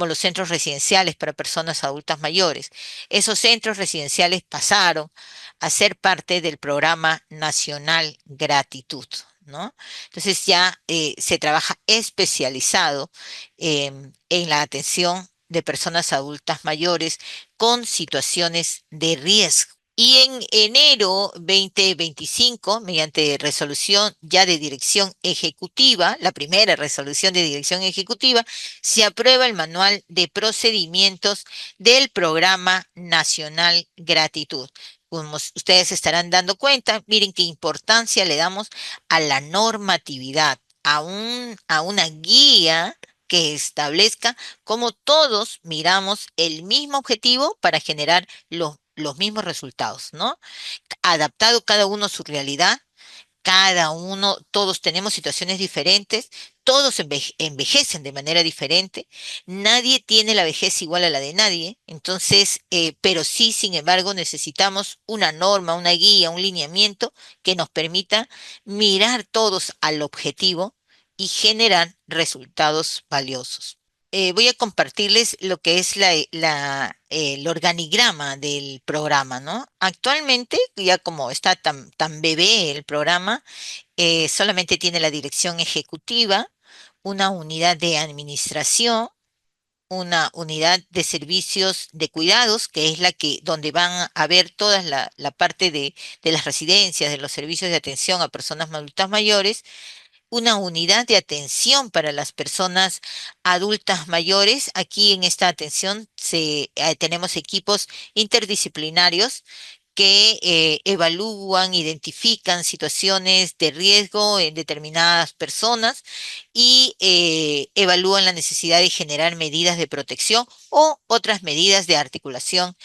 los centros residenciales para personas adultas mayores. Esos centros residenciales pasaron a ser parte del Programa Nacional Gratitud, ¿no? Entonces ya se trabaja especializado en la atención de personas adultas mayores con situaciones de riesgo. Y en enero 2025, mediante resolución ya de dirección ejecutiva, la primera resolución de dirección ejecutiva, se aprueba el manual de procedimientos del Programa Nacional Gratitud. Como ustedes se estarán dando cuenta, miren qué importancia le damos a la normatividad, a una guía que establezca cómo todos miramos el mismo objetivo para generar los mismos resultados, ¿no? Adaptado cada uno a su realidad, cada uno, todos tenemos situaciones diferentes, todos envejecen de manera diferente, nadie tiene la vejez igual a la de nadie, entonces, pero sí, sin embargo, necesitamos una norma, una guía, un lineamiento que nos permita mirar todos al objetivo y generar resultados valiosos. Voy a compartirles lo que es el organigrama del programa, ¿no? Actualmente, ya como está tan bebé el programa, solamente tiene la dirección ejecutiva, una unidad de administración, una unidad de servicios de cuidados, que es donde van a ver toda la parte de las residencias, de los servicios de atención a personas adultas mayores, una unidad de atención para las personas adultas mayores. Aquí en esta atención tenemos equipos interdisciplinarios que evalúan, identifican situaciones de riesgo en determinadas personas y evalúan la necesidad de generar medidas de protección o otras medidas de articulación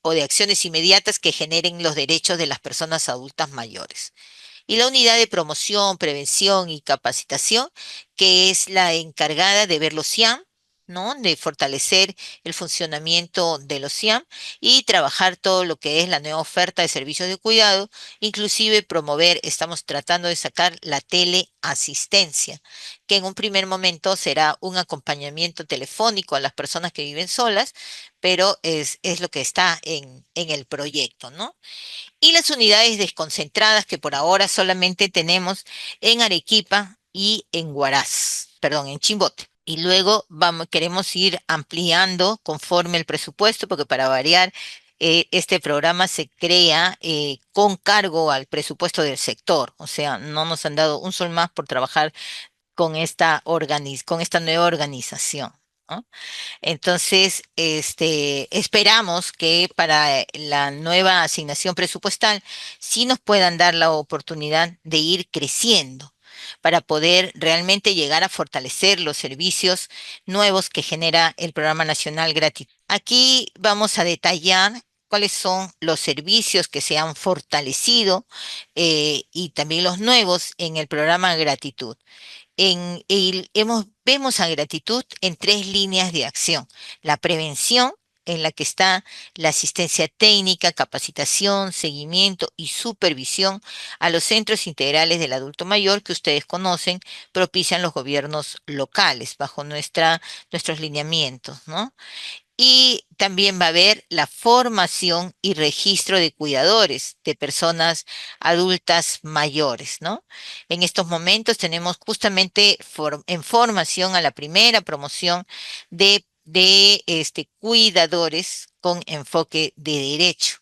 o de acciones inmediatas que generen los derechos de las personas adultas mayores. Y la unidad de promoción, prevención y capacitación, que es la encargada de ver los CIAM, ¿no? De fortalecer el funcionamiento de los CIAM y trabajar todo lo que es la nueva oferta de servicios de cuidado, inclusive promover, estamos tratando de sacar la teleasistencia, que en un primer momento será un acompañamiento telefónico a las personas que viven solas, pero es lo que está en el proyecto, ¿no? Y las unidades desconcentradas que por ahora solamente tenemos en Arequipa y en Huaraz, perdón, en Chimbote. Y luego queremos ir ampliando conforme el presupuesto, porque para variar este programa se crea con cargo al presupuesto del sector, o sea, no nos han dado un sol más por trabajar con con esta nueva organización, ¿no? Entonces, esperamos que para la nueva asignación presupuestal sí nos puedan dar la oportunidad de ir creciendo para poder realmente llegar a fortalecer los servicios nuevos que genera el Programa Nacional Gratuito. Aquí vamos a detallar cuáles son los servicios que se han fortalecido y también los nuevos en el programa Gratitud. Vemos a gratitud en tres líneas de acción. La prevención, en la que está la asistencia técnica, capacitación, seguimiento y supervisión a los centros integrales del adulto mayor que ustedes conocen, propician los gobiernos locales bajo nuestros lineamientos, ¿no? Y también va a haber la formación y registro de cuidadores de personas adultas mayores, ¿no? En estos momentos tenemos justamente en formación a la primera promoción de cuidadores con enfoque de derecho,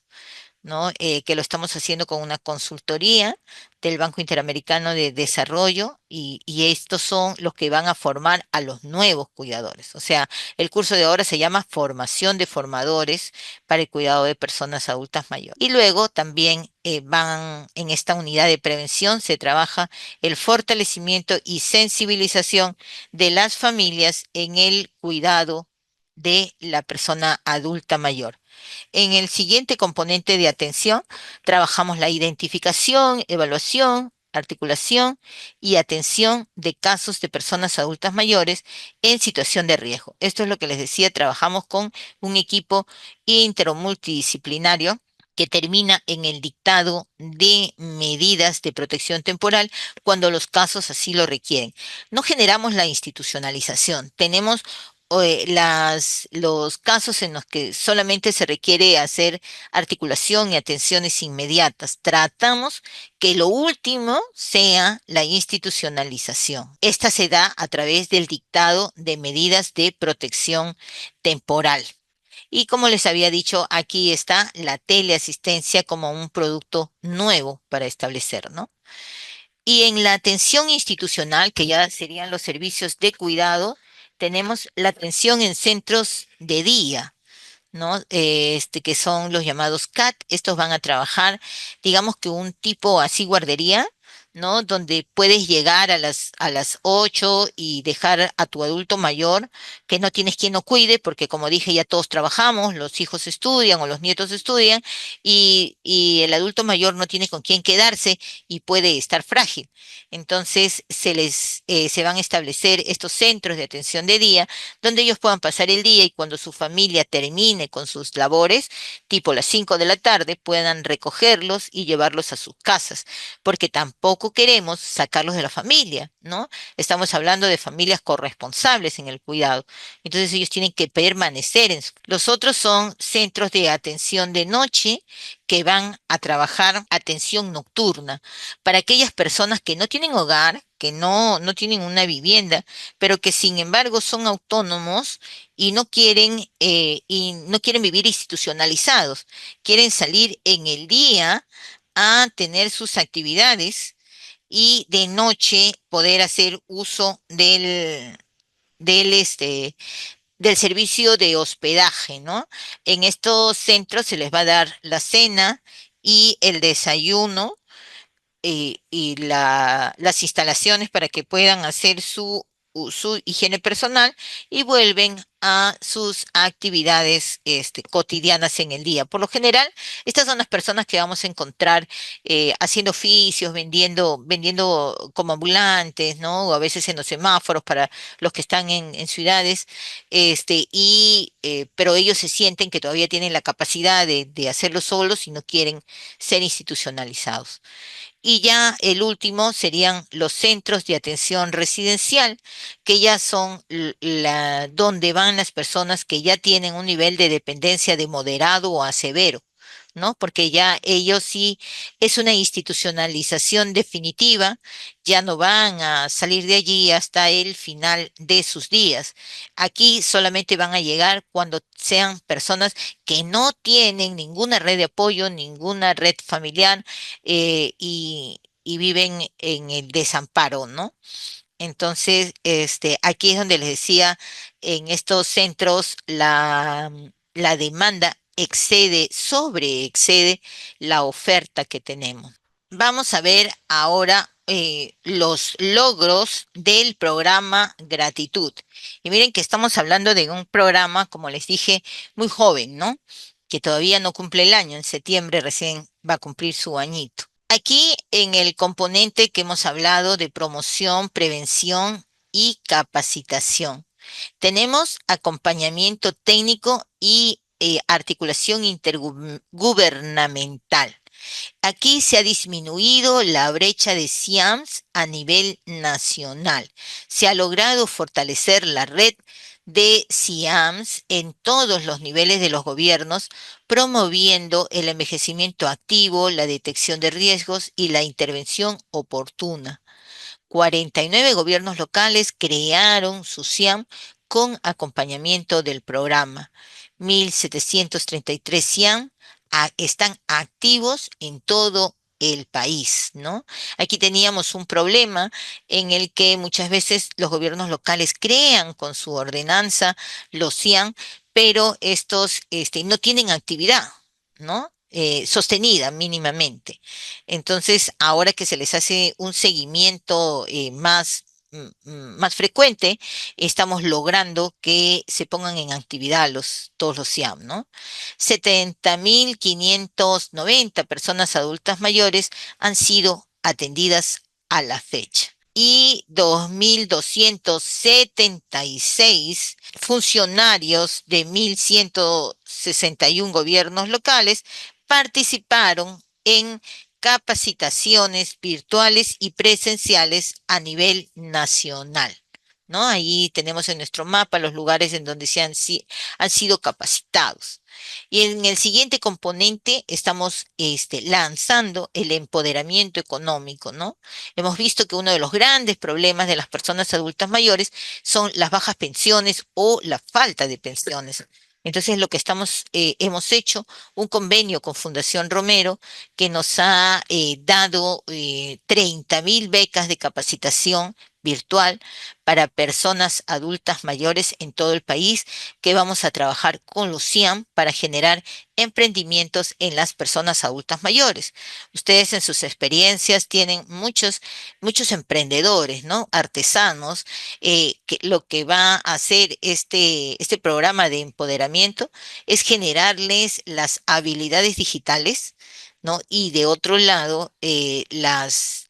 ¿no? Que lo estamos haciendo con una consultoría del Banco Interamericano de Desarrollo y estos son los que van a formar a los nuevos cuidadores. O sea, el curso de ahora se llama Formación de Formadores para el Cuidado de Personas Adultas Mayores. Y luego también van en esta unidad de prevención, se trabaja el fortalecimiento y sensibilización de las familias en el cuidado de la persona adulta mayor. En el siguiente componente de atención, trabajamos la identificación, evaluación, articulación y atención de casos de personas adultas mayores en situación de riesgo. Esto es lo que les decía, trabajamos con un equipo inter o multidisciplinario que termina en el dictado de medidas de protección temporal cuando los casos así lo requieren. No generamos la institucionalización, tenemos los casos en los que solamente se requiere hacer articulación y atenciones inmediatas. Tratamos que lo último sea la institucionalización. Esta se da a través del dictado de medidas de protección temporal. Y como les había dicho, aquí está la teleasistencia como un producto nuevo para establecer, ¿no? Y en la atención institucional, que ya serían los servicios de cuidado, tenemos la atención en centros de día, ¿no? Que son los llamados CAT. Estos van a trabajar, digamos que un tipo así guardería, ¿no? Donde puedes llegar a las 8 y dejar a tu adulto mayor, que no tienes quien lo cuide, porque como dije, ya todos trabajamos, los hijos estudian o los nietos estudian, y el adulto mayor no tiene con quién quedarse y puede estar frágil. Entonces, se van a establecer estos centros de atención de día, donde ellos puedan pasar el día y cuando su familia termine con sus labores, tipo las 5 de la tarde, puedan recogerlos y llevarlos a sus casas, porque tampoco queremos sacarlos de la familia, ¿no? Estamos hablando de familias corresponsables en el cuidado. Entonces ellos tienen que permanecer Los otros son centros de atención de noche que van a trabajar atención nocturna para aquellas personas que no tienen hogar, que no tienen una vivienda, pero que sin embargo son autónomos y no quieren vivir institucionalizados, quieren salir en el día a tener sus actividades y de noche poder hacer uso del servicio de hospedaje, ¿no? En estos centros se les va a dar la cena y el desayuno las instalaciones para que puedan hacer su higiene personal y vuelven a sus actividades cotidianas en el día. Por lo general, estas son las personas que vamos a encontrar haciendo oficios, vendiendo como ambulantes, ¿no? O a veces en los semáforos para los que están en ciudades, pero ellos se sienten que todavía tienen la capacidad de hacerlo solos y no quieren ser institucionalizados. Y ya el último serían los centros de atención residencial, que ya son donde van las personas que ya tienen un nivel de dependencia de moderado o a severo, ¿no? Porque ya ellos sí es una institucionalización definitiva, ya no van a salir de allí hasta el final de sus días. Aquí solamente van a llegar cuando sean personas que no tienen ninguna red de apoyo, ninguna red familiar y viven en el desamparo, ¿no? Entonces, aquí es donde les decía, en estos centros la demanda excede la oferta que tenemos. Vamos a ver ahora los logros del programa Gratitud. Y miren que estamos hablando de un programa, como les dije, muy joven, ¿no? Que todavía no cumple el año, en septiembre recién va a cumplir su añito. Aquí en el componente que hemos hablado de promoción, prevención y capacitación, tenemos acompañamiento técnico y articulación intergubernamental. Aquí se ha disminuido la brecha de SIAMS a nivel nacional. Se ha logrado fortalecer la red de SIAMS en todos los niveles de los gobiernos, promoviendo el envejecimiento activo, la detección de riesgos y la intervención oportuna. 49 gobiernos locales crearon su SIAM con acompañamiento del programa. 1.733 SIAM están activos en todo el país, ¿no? Aquí teníamos un problema en el que muchas veces los gobiernos locales crean con su ordenanza los SIAM, pero estos no tienen actividad, ¿no? Sostenida mínimamente. Entonces, ahora que se les hace un seguimiento más frecuente, estamos logrando que se pongan en actividad todos los SIAM, ¿no? 70.590 personas adultas mayores han sido atendidas a la fecha. Y 2.276 funcionarios de 1.161 gobiernos locales participaron en capacitaciones virtuales y presenciales a nivel nacional, ¿no? Ahí tenemos en nuestro mapa los lugares en donde han sido capacitados. Y en el siguiente componente estamos lanzando el empoderamiento económico, ¿no? Hemos visto que uno de los grandes problemas de las personas adultas mayores son las bajas pensiones o la falta de pensiones. Entonces, lo que hemos hecho un convenio con Fundación Romero que nos ha dado 30.000 becas de capacitación virtual para personas adultas mayores en todo el país, que vamos a trabajar con Lucian para generar emprendimientos en las personas adultas mayores. Ustedes en sus experiencias tienen muchos emprendedores, ¿no? Artesanos, que lo que va a hacer este programa de empoderamiento es generarles las habilidades digitales, ¿no? Y de otro lado, las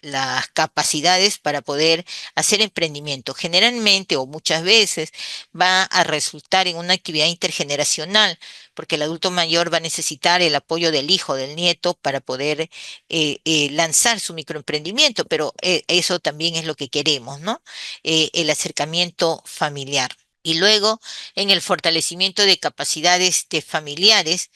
capacidades para poder hacer emprendimiento. Generalmente o muchas veces va a resultar en una actividad intergeneracional, porque el adulto mayor va a necesitar el apoyo del hijo, del nieto, para poder lanzar su microemprendimiento, pero eso también es lo que queremos, ¿no? El acercamiento familiar. Y luego, en el fortalecimiento de capacidades de familiares,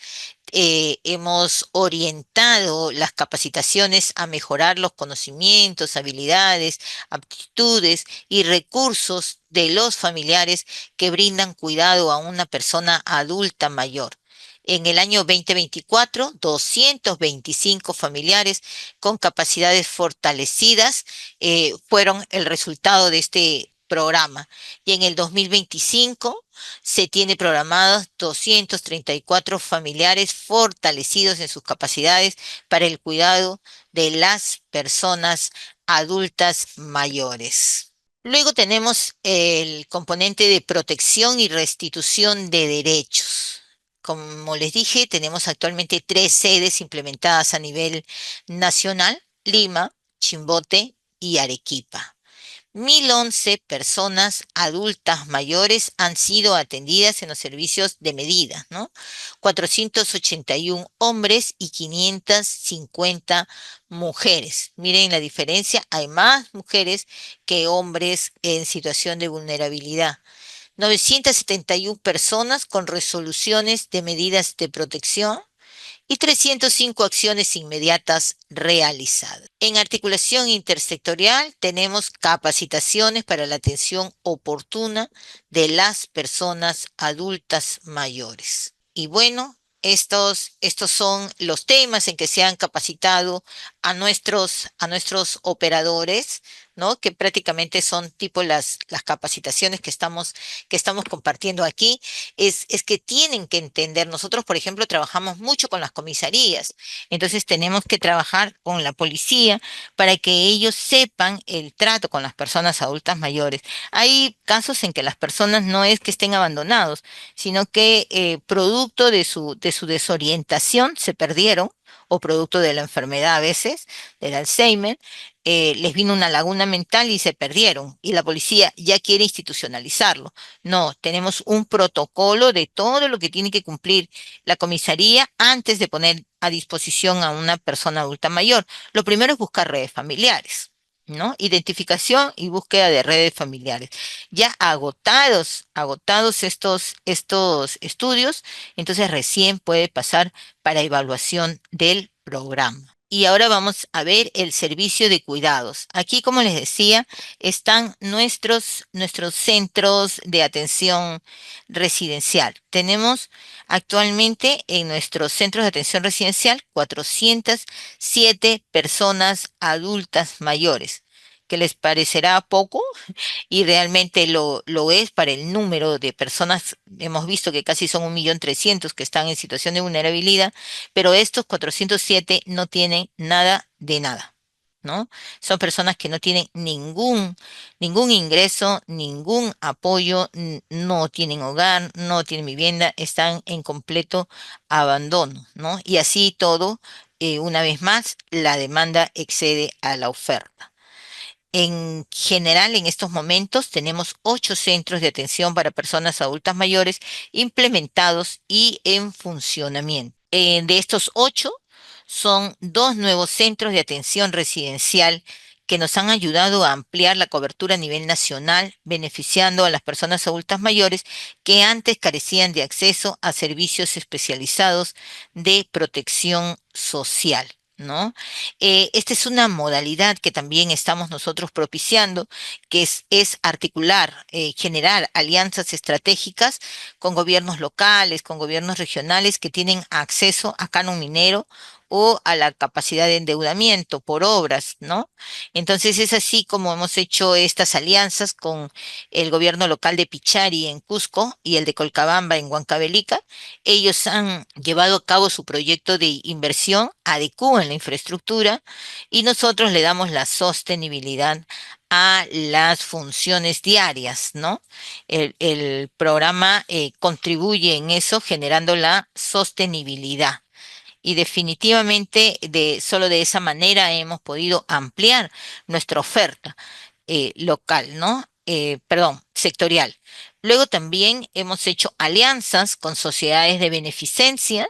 hemos orientado las capacitaciones a mejorar los conocimientos, habilidades, aptitudes y recursos de los familiares que brindan cuidado a una persona adulta mayor. En el año 2024, 225 familiares con capacidades fortalecidas fueron el resultado de este programa. Y en el 2025 se tiene programados 234 familiares fortalecidos en sus capacidades para el cuidado de las personas adultas mayores. Luego tenemos el componente de protección y restitución de derechos. Como les dije, tenemos actualmente 3 sedes implementadas a nivel nacional: Lima, Chimbote y Arequipa. 1.011 personas adultas mayores han sido atendidas en los servicios de medidas, ¿no? 481 hombres y 550 mujeres. Miren la diferencia, hay más mujeres que hombres en situación de vulnerabilidad. 971 personas con resoluciones de medidas de protección y 305 acciones inmediatas realizadas. En articulación intersectorial tenemos capacitaciones para la atención oportuna de las personas adultas mayores. Y bueno, estos son los temas en que se han capacitado a nuestros operadores, ¿no? Que prácticamente son tipo las capacitaciones que estamos compartiendo aquí, es que tienen que entender. Nosotros, por ejemplo, trabajamos mucho con las comisarías, entonces tenemos que trabajar con la policía para que ellos sepan el trato con las personas adultas mayores. Hay casos en que las personas no es que estén abandonados, sino que producto de su desorientación se perdieron o producto de la enfermedad a veces, del Alzheimer, les vino una laguna mental y se perdieron y la policía ya quiere institucionalizarlo. No, tenemos un protocolo de todo lo que tiene que cumplir la comisaría antes de poner a disposición a una persona adulta mayor. Lo primero es buscar redes familiares, ¿no? Identificación y búsqueda de redes familiares. Ya agotados estos estudios, entonces recién puede pasar para evaluación del programa. Y ahora vamos a ver el servicio de cuidados. Aquí, como les decía, están nuestros centros de atención residencial. Tenemos actualmente en nuestros centros de atención residencial 407 personas adultas mayores. ¿Que les parecerá poco? Y realmente lo es para el número de personas. Hemos visto que casi son 1.300.000 que están en situación de vulnerabilidad, pero estos 407 no tienen nada de nada, ¿no? Son personas que no tienen ningún ingreso, ningún apoyo, no tienen hogar, no tienen vivienda, están en completo abandono, ¿no? Y así todo, una vez más, la demanda excede a la oferta. En general, en estos momentos tenemos 8 centros de atención para personas adultas mayores implementados y en funcionamiento. De estos 8, son 2 nuevos centros de atención residencial que nos han ayudado a ampliar la cobertura a nivel nacional, beneficiando a las personas adultas mayores que antes carecían de acceso a servicios especializados de protección social, ¿no? Esta es una modalidad que también estamos nosotros propiciando, que es articular, generar alianzas estratégicas con gobiernos locales, con gobiernos regionales que tienen acceso a canon minero o a la capacidad de endeudamiento por obras, ¿no? Entonces es así como hemos hecho estas alianzas con el gobierno local de Pichari en Cusco y el de Colcabamba en Huancavelica. Ellos han llevado a cabo su proyecto de inversión, adecúan la infraestructura y nosotros le damos la sostenibilidad a las funciones diarias, ¿no? El programa contribuye en eso generando la sostenibilidad. Y definitivamente solo de esa manera hemos podido ampliar nuestra oferta local, ¿no? Perdón, sectorial. Luego también hemos hecho alianzas con sociedades de beneficencias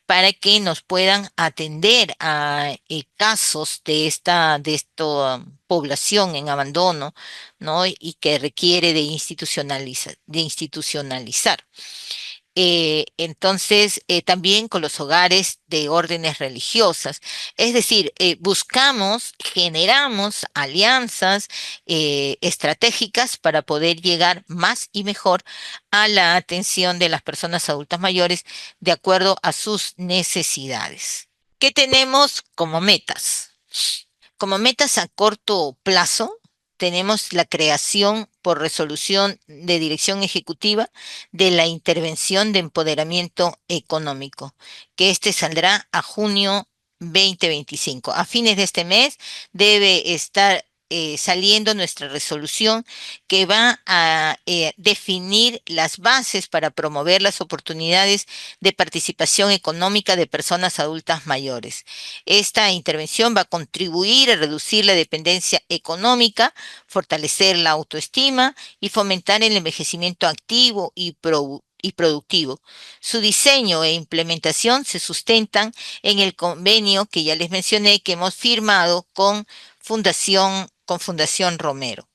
para que nos puedan atender a casos de esta población en abandono, ¿no? Y que requiere de institucionalizar. Entonces, también con los hogares de órdenes religiosas. Es decir, generamos alianzas estratégicas para poder llegar más y mejor a la atención de las personas adultas mayores de acuerdo a sus necesidades. ¿Qué tenemos como metas? Como metas a corto plazo, tenemos la creación por resolución de dirección ejecutiva de la intervención de empoderamiento económico, que saldrá a junio 2025. A fines de este mes debe estar saliendo nuestra resolución que va a definir las bases para promover las oportunidades de participación económica de personas adultas mayores. Esta intervención va a contribuir a reducir la dependencia económica, fortalecer la autoestima y fomentar el envejecimiento activo y productivo. Su diseño e implementación se sustentan en el convenio que ya les mencioné que hemos firmado con Fundación Romero.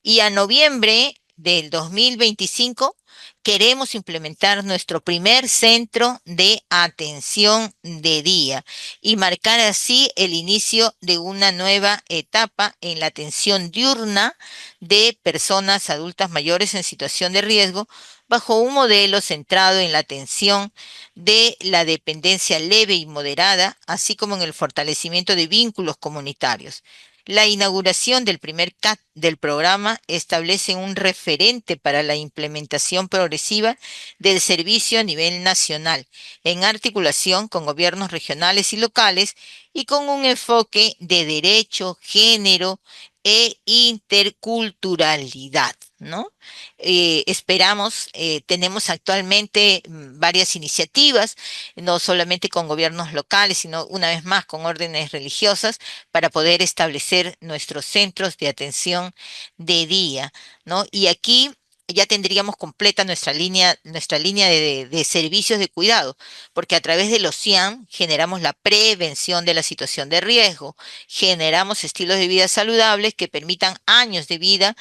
Y a noviembre del 2025 queremos implementar nuestro primer centro de atención de día y marcar así el inicio de una nueva etapa en la atención diurna de personas adultas mayores en situación de riesgo bajo un modelo centrado en la atención de la dependencia leve y moderada, así como en el fortalecimiento de vínculos comunitarios. La inauguración del primer CAT del programa establece un referente para la implementación progresiva del servicio a nivel nacional, en articulación con gobiernos regionales y locales y con un enfoque de derecho, género e interculturalidad, ¿no? Esperamos, tenemos actualmente varias iniciativas, no solamente con gobiernos locales, sino una vez más con órdenes religiosas, para poder establecer nuestros centros de atención de día, ¿no? Y aquí ya tendríamos completa nuestra línea de servicios de cuidado, porque a través de los CIAM generamos la prevención de la situación de riesgo, generamos estilos de vida saludables que permitan años de vida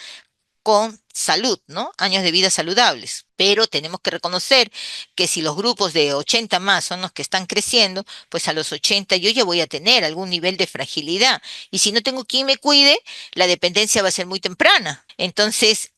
con salud, ¿no? Años de vida saludables. Pero tenemos que reconocer que si los grupos de 80 más son los que están creciendo, pues a los 80 yo ya voy a tener algún nivel de fragilidad. Y si no tengo quien me cuide, la dependencia va a ser muy temprana. Entonces,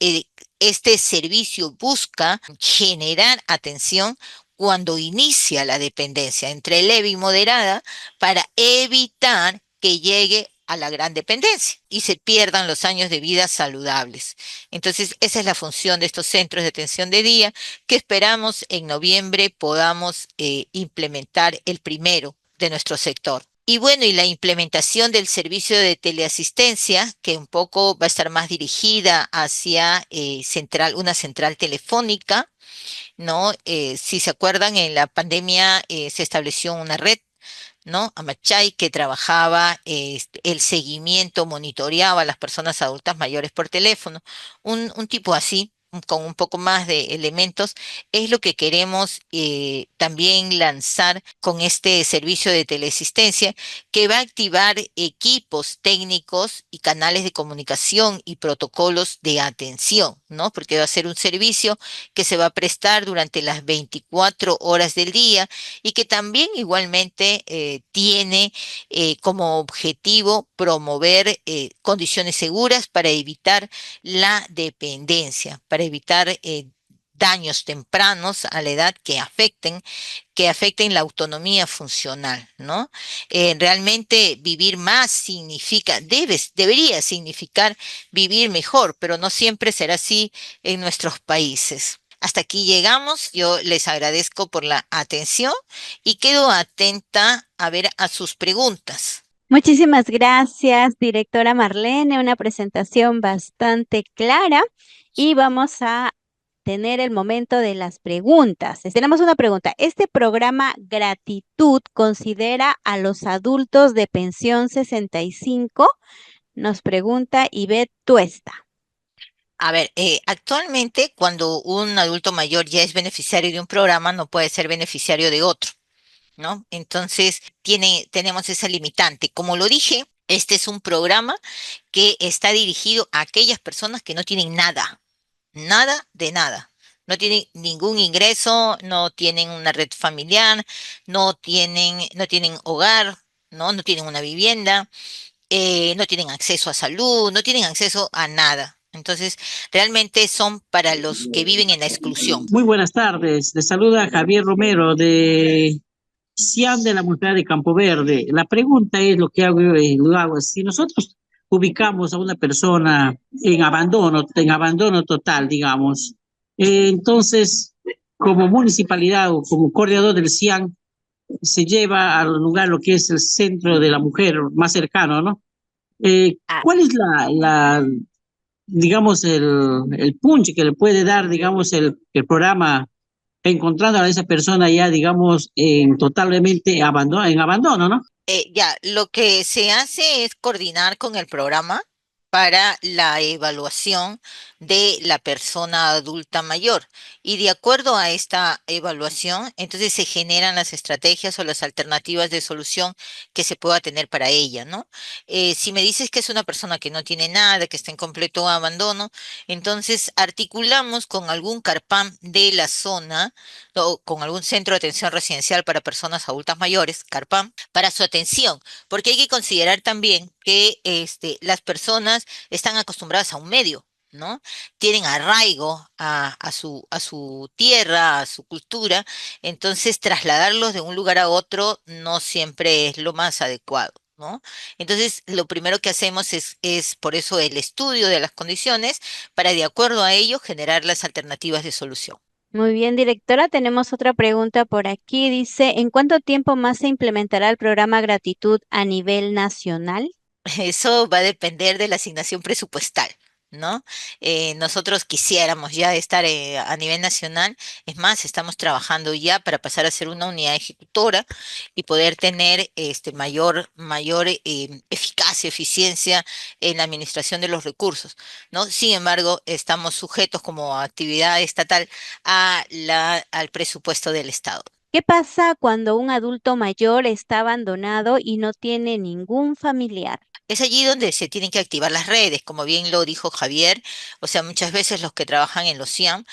este servicio busca generar atención cuando inicia la dependencia entre leve y moderada para evitar que llegue a la gran dependencia y se pierdan los años de vida saludables. Entonces, esa es la función de estos centros de atención de día que esperamos en noviembre podamos implementar el primero de nuestro sector. Y bueno, y la implementación del servicio de teleasistencia, que un poco va a estar más dirigida hacia una central telefónica, ¿no? Si se acuerdan, en la pandemia se estableció una red, ¿no? Amachay, que trabajaba el seguimiento, monitoreaba a las personas adultas mayores por teléfono. Un tipo así, con un poco más de elementos, es lo que queremos también lanzar con este servicio de teleasistencia, que va a activar equipos técnicos y canales de comunicación y protocolos de atención, ¿no? Porque va a ser un servicio que se va a prestar durante las 24 horas del día y que también igualmente tiene como objetivo promover condiciones seguras para evitar la dependencia, para evitar daños tempranos a la edad que afecten la autonomía funcional, ¿no? Realmente vivir más debería significar vivir mejor, pero no siempre será así en nuestros países. Hasta aquí llegamos. Yo les agradezco por la atención y quedo atenta a ver a sus preguntas. Muchísimas gracias, directora Marlene, una presentación bastante clara y vamos a tener el momento de las preguntas. Tenemos una pregunta. ¿Este programa Gratitud considera a los adultos de pensión 65? Nos pregunta Ivette Tuesta. A ver, actualmente cuando un adulto mayor ya es beneficiario de un programa, no puede ser beneficiario de otro, ¿no? Entonces, tenemos esa limitante. Como lo dije, este es un programa que está dirigido a aquellas personas que no tienen nada de nada. No tienen ningún ingreso, no tienen una red familiar, no tienen hogar, ¿no? No tienen una vivienda, no tienen acceso a salud, no tienen acceso a nada. Entonces, realmente son para los que viven en la exclusión. Muy buenas tardes. Les saluda Javier Romero de CIAM de la Municipalidad de Campo Verde. La pregunta es lo que hago. Si nosotros ubicamos a una persona en abandono total, digamos, entonces, como municipalidad o como coordinador del CIAM, se lleva al lugar lo que es el centro de la mujer más cercano, ¿no? ¿Cuál es digamos, el punch que le puede dar, digamos, el programa, encontrando a esa persona ya, digamos, totalmente en abandono, ¿no? Ya, lo que se hace es coordinar con el programa, para la evaluación de la persona adulta mayor. Y de acuerdo a esta evaluación, entonces se generan las estrategias o las alternativas de solución que se pueda tener para ella, ¿no? Si me dices que es una persona que no tiene nada, que está en completo abandono, entonces articulamos con algún CARPAM de la zona o con algún centro de atención residencial para personas adultas mayores, CARPAM, para su atención, porque hay que considerar también que las personas están acostumbradas a un medio, ¿no? Tienen arraigo a su tierra, a su cultura, entonces trasladarlos de un lugar a otro no siempre es lo más adecuado, ¿no? Entonces, lo primero que hacemos es por eso el estudio de las condiciones para de acuerdo a ello generar las alternativas de solución. Muy bien, directora, tenemos otra pregunta por aquí. Dice, ¿en cuánto tiempo más se implementará el programa Gratitud a nivel nacional? Eso va a depender de la asignación presupuestal, ¿no? Nosotros quisiéramos ya estar a nivel nacional, es más, estamos trabajando ya para pasar a ser una unidad ejecutora y poder tener mayor eficacia, eficiencia en la administración de los recursos, ¿no? Sin embargo, estamos sujetos como actividad estatal al presupuesto del Estado. ¿Qué pasa cuando un adulto mayor está abandonado y no tiene ningún familiar? Es allí donde se tienen que activar las redes, como bien lo dijo Javier. O sea, muchas veces los que trabajan en los CIAM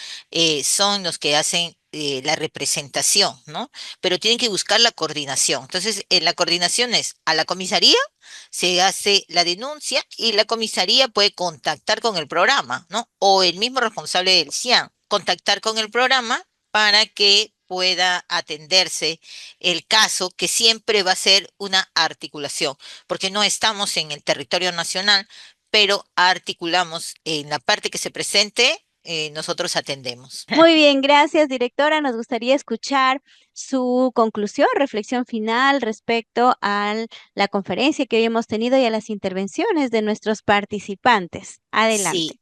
son los que hacen la representación, ¿no? Pero tienen que buscar la coordinación. Entonces, la coordinación es a la comisaría, se hace la denuncia y la comisaría puede contactar con el programa, ¿no? O el mismo responsable del CIAM, contactar con el programa para que pueda atenderse el caso, que siempre va a ser una articulación porque no estamos en el territorio nacional, pero articulamos en la parte que se presente, nosotros atendemos. Muy bien, gracias, directora. Nos gustaría escuchar su conclusión, reflexión final respecto a la conferencia que hoy hemos tenido y a las intervenciones de nuestros participantes. Adelante. Sí,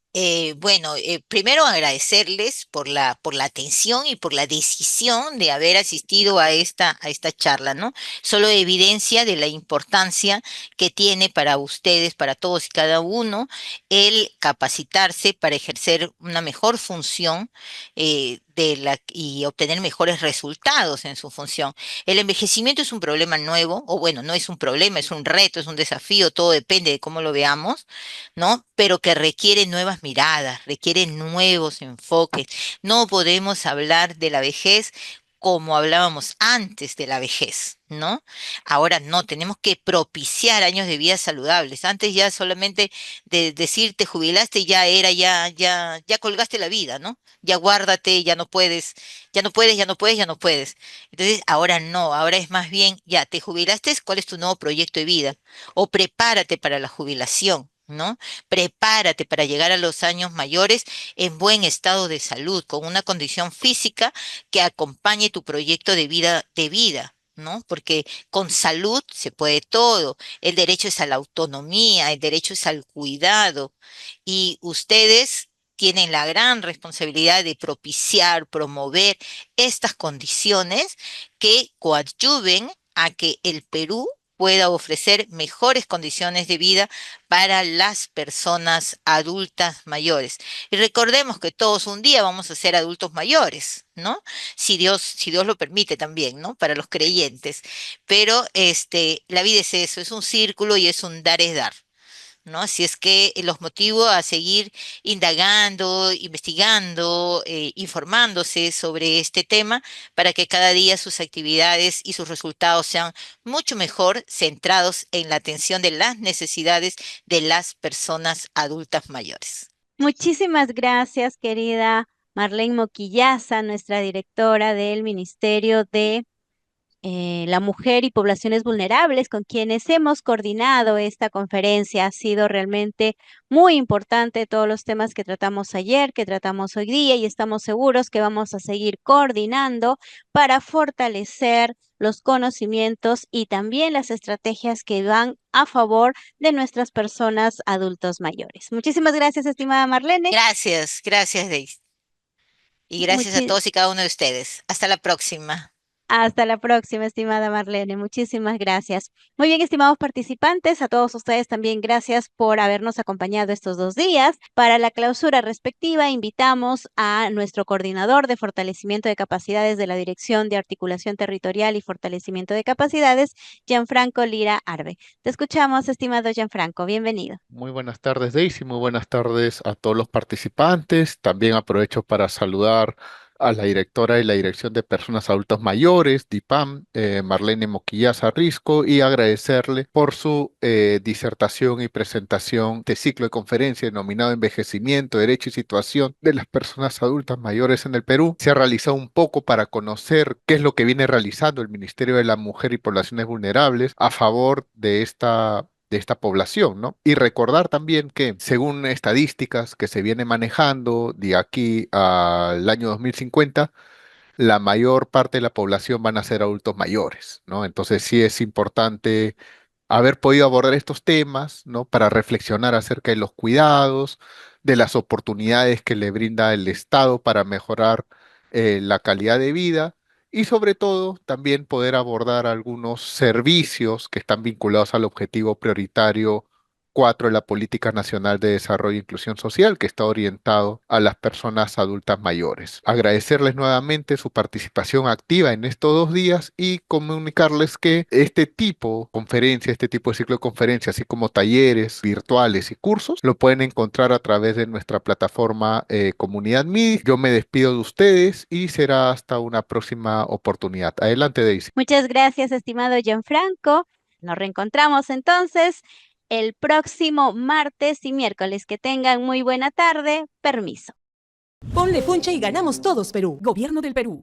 bueno, primero agradecerles por la atención y por la decisión de haber asistido a esta charla, ¿no? Solo evidencia de la importancia que tiene para ustedes, para todos y cada uno, el capacitarse para ejercer una mejor función y obtener mejores resultados en su función. El envejecimiento es un problema nuevo, o bueno, no es un problema, es un reto, es un desafío, todo depende de cómo lo veamos, ¿no? Pero que requiere nuevas miradas, requiere nuevos enfoques. No podemos hablar de la vejez como hablábamos antes de la vejez, ¿no? Ahora no, tenemos que propiciar años de vida saludables. Antes ya solamente de decir te jubilaste ya era, ya colgaste la vida, ¿no? Ya guárdate, ya no puedes, ya no puedes, ya no puedes, ya no puedes. Entonces, ahora no, ahora es más bien, ya te jubilaste, ¿cuál es tu nuevo proyecto de vida? O prepárate para la jubilación, ¿no? Prepárate para llegar a los años mayores en buen estado de salud, con una condición física que acompañe tu proyecto de vida, ¿no? Porque con salud se puede todo. El derecho es a la autonomía, el derecho es al cuidado. Y ustedes tienen la gran responsabilidad de propiciar, promover estas condiciones que coadyuven a que el Perú pueda ofrecer mejores condiciones de vida para las personas adultas mayores. Y recordemos que todos un día vamos a ser adultos mayores, ¿no? Si Dios lo permite también, ¿no? Para los creyentes. Pero la vida es eso, es un círculo y es un dar es dar. ¿No? Así es que los motivo a seguir indagando, investigando, informándose sobre este tema para que cada día sus actividades y sus resultados sean mucho mejor centrados en la atención de las necesidades de las personas adultas mayores. Muchísimas gracias, querida Marlene Moquillaza, nuestra directora del Ministerio de la Mujer y Poblaciones Vulnerables, con quienes hemos coordinado esta conferencia. Ha sido realmente muy importante todos los temas que tratamos ayer, que tratamos hoy día, y estamos seguros que vamos a seguir coordinando para fortalecer los conocimientos y también las estrategias que van a favor de nuestras personas adultos mayores. Muchísimas gracias, estimada Marlene. Gracias, gracias, Deis. Y gracias a Muchi- todos y cada uno de ustedes. Hasta la próxima. Hasta la próxima, estimada Marlene. Muchísimas gracias. Muy bien, estimados participantes, a todos ustedes también gracias por habernos acompañado estos 2 días. Para la clausura respectiva, invitamos a nuestro coordinador de fortalecimiento de capacidades de la Dirección de Articulación Territorial y Fortalecimiento de Capacidades, Gianfranco Lira Arbe. Te escuchamos, estimado Gianfranco. Bienvenido. Muy buenas tardes, Daisy. Muy buenas tardes a todos los participantes. También aprovecho para saludar a la directora y la Dirección de Personas Adultas Mayores, DIPAM, Marlene Moquillaza Risco, y agradecerle por su disertación y presentación de ciclo de conferencia denominado Envejecimiento, Derecho y Situación de las Personas Adultas Mayores en el Perú. Se ha realizado un poco para conocer qué es lo que viene realizando el Ministerio de la Mujer y Poblaciones Vulnerables a favor de esta población, ¿no? Y recordar también que según estadísticas que se viene manejando de aquí al año 2050, la mayor parte de la población van a ser adultos mayores, ¿no? Entonces sí es importante haber podido abordar estos temas, ¿no? Para reflexionar acerca de los cuidados, de las oportunidades que le brinda el Estado para mejorar la calidad de vida y sobre todo también poder abordar algunos servicios que están vinculados al objetivo prioritario 4 de la Política Nacional de Desarrollo e Inclusión Social, que está orientado a las personas adultas mayores. Agradecerles nuevamente su participación activa en estos 2 días y comunicarles que este tipo de conferencia, este tipo de ciclo de conferencias, así como talleres virtuales y cursos, lo pueden encontrar a través de nuestra plataforma Comunidad MIDI. Yo me despido de ustedes y será hasta una próxima oportunidad. Adelante, Daisy. Muchas gracias, estimado Gianfranco. Nos reencontramos entonces el próximo martes y miércoles. Que tengan muy buena tarde. Permiso. Ponle punche y ganamos todos, Perú. Gobierno del Perú.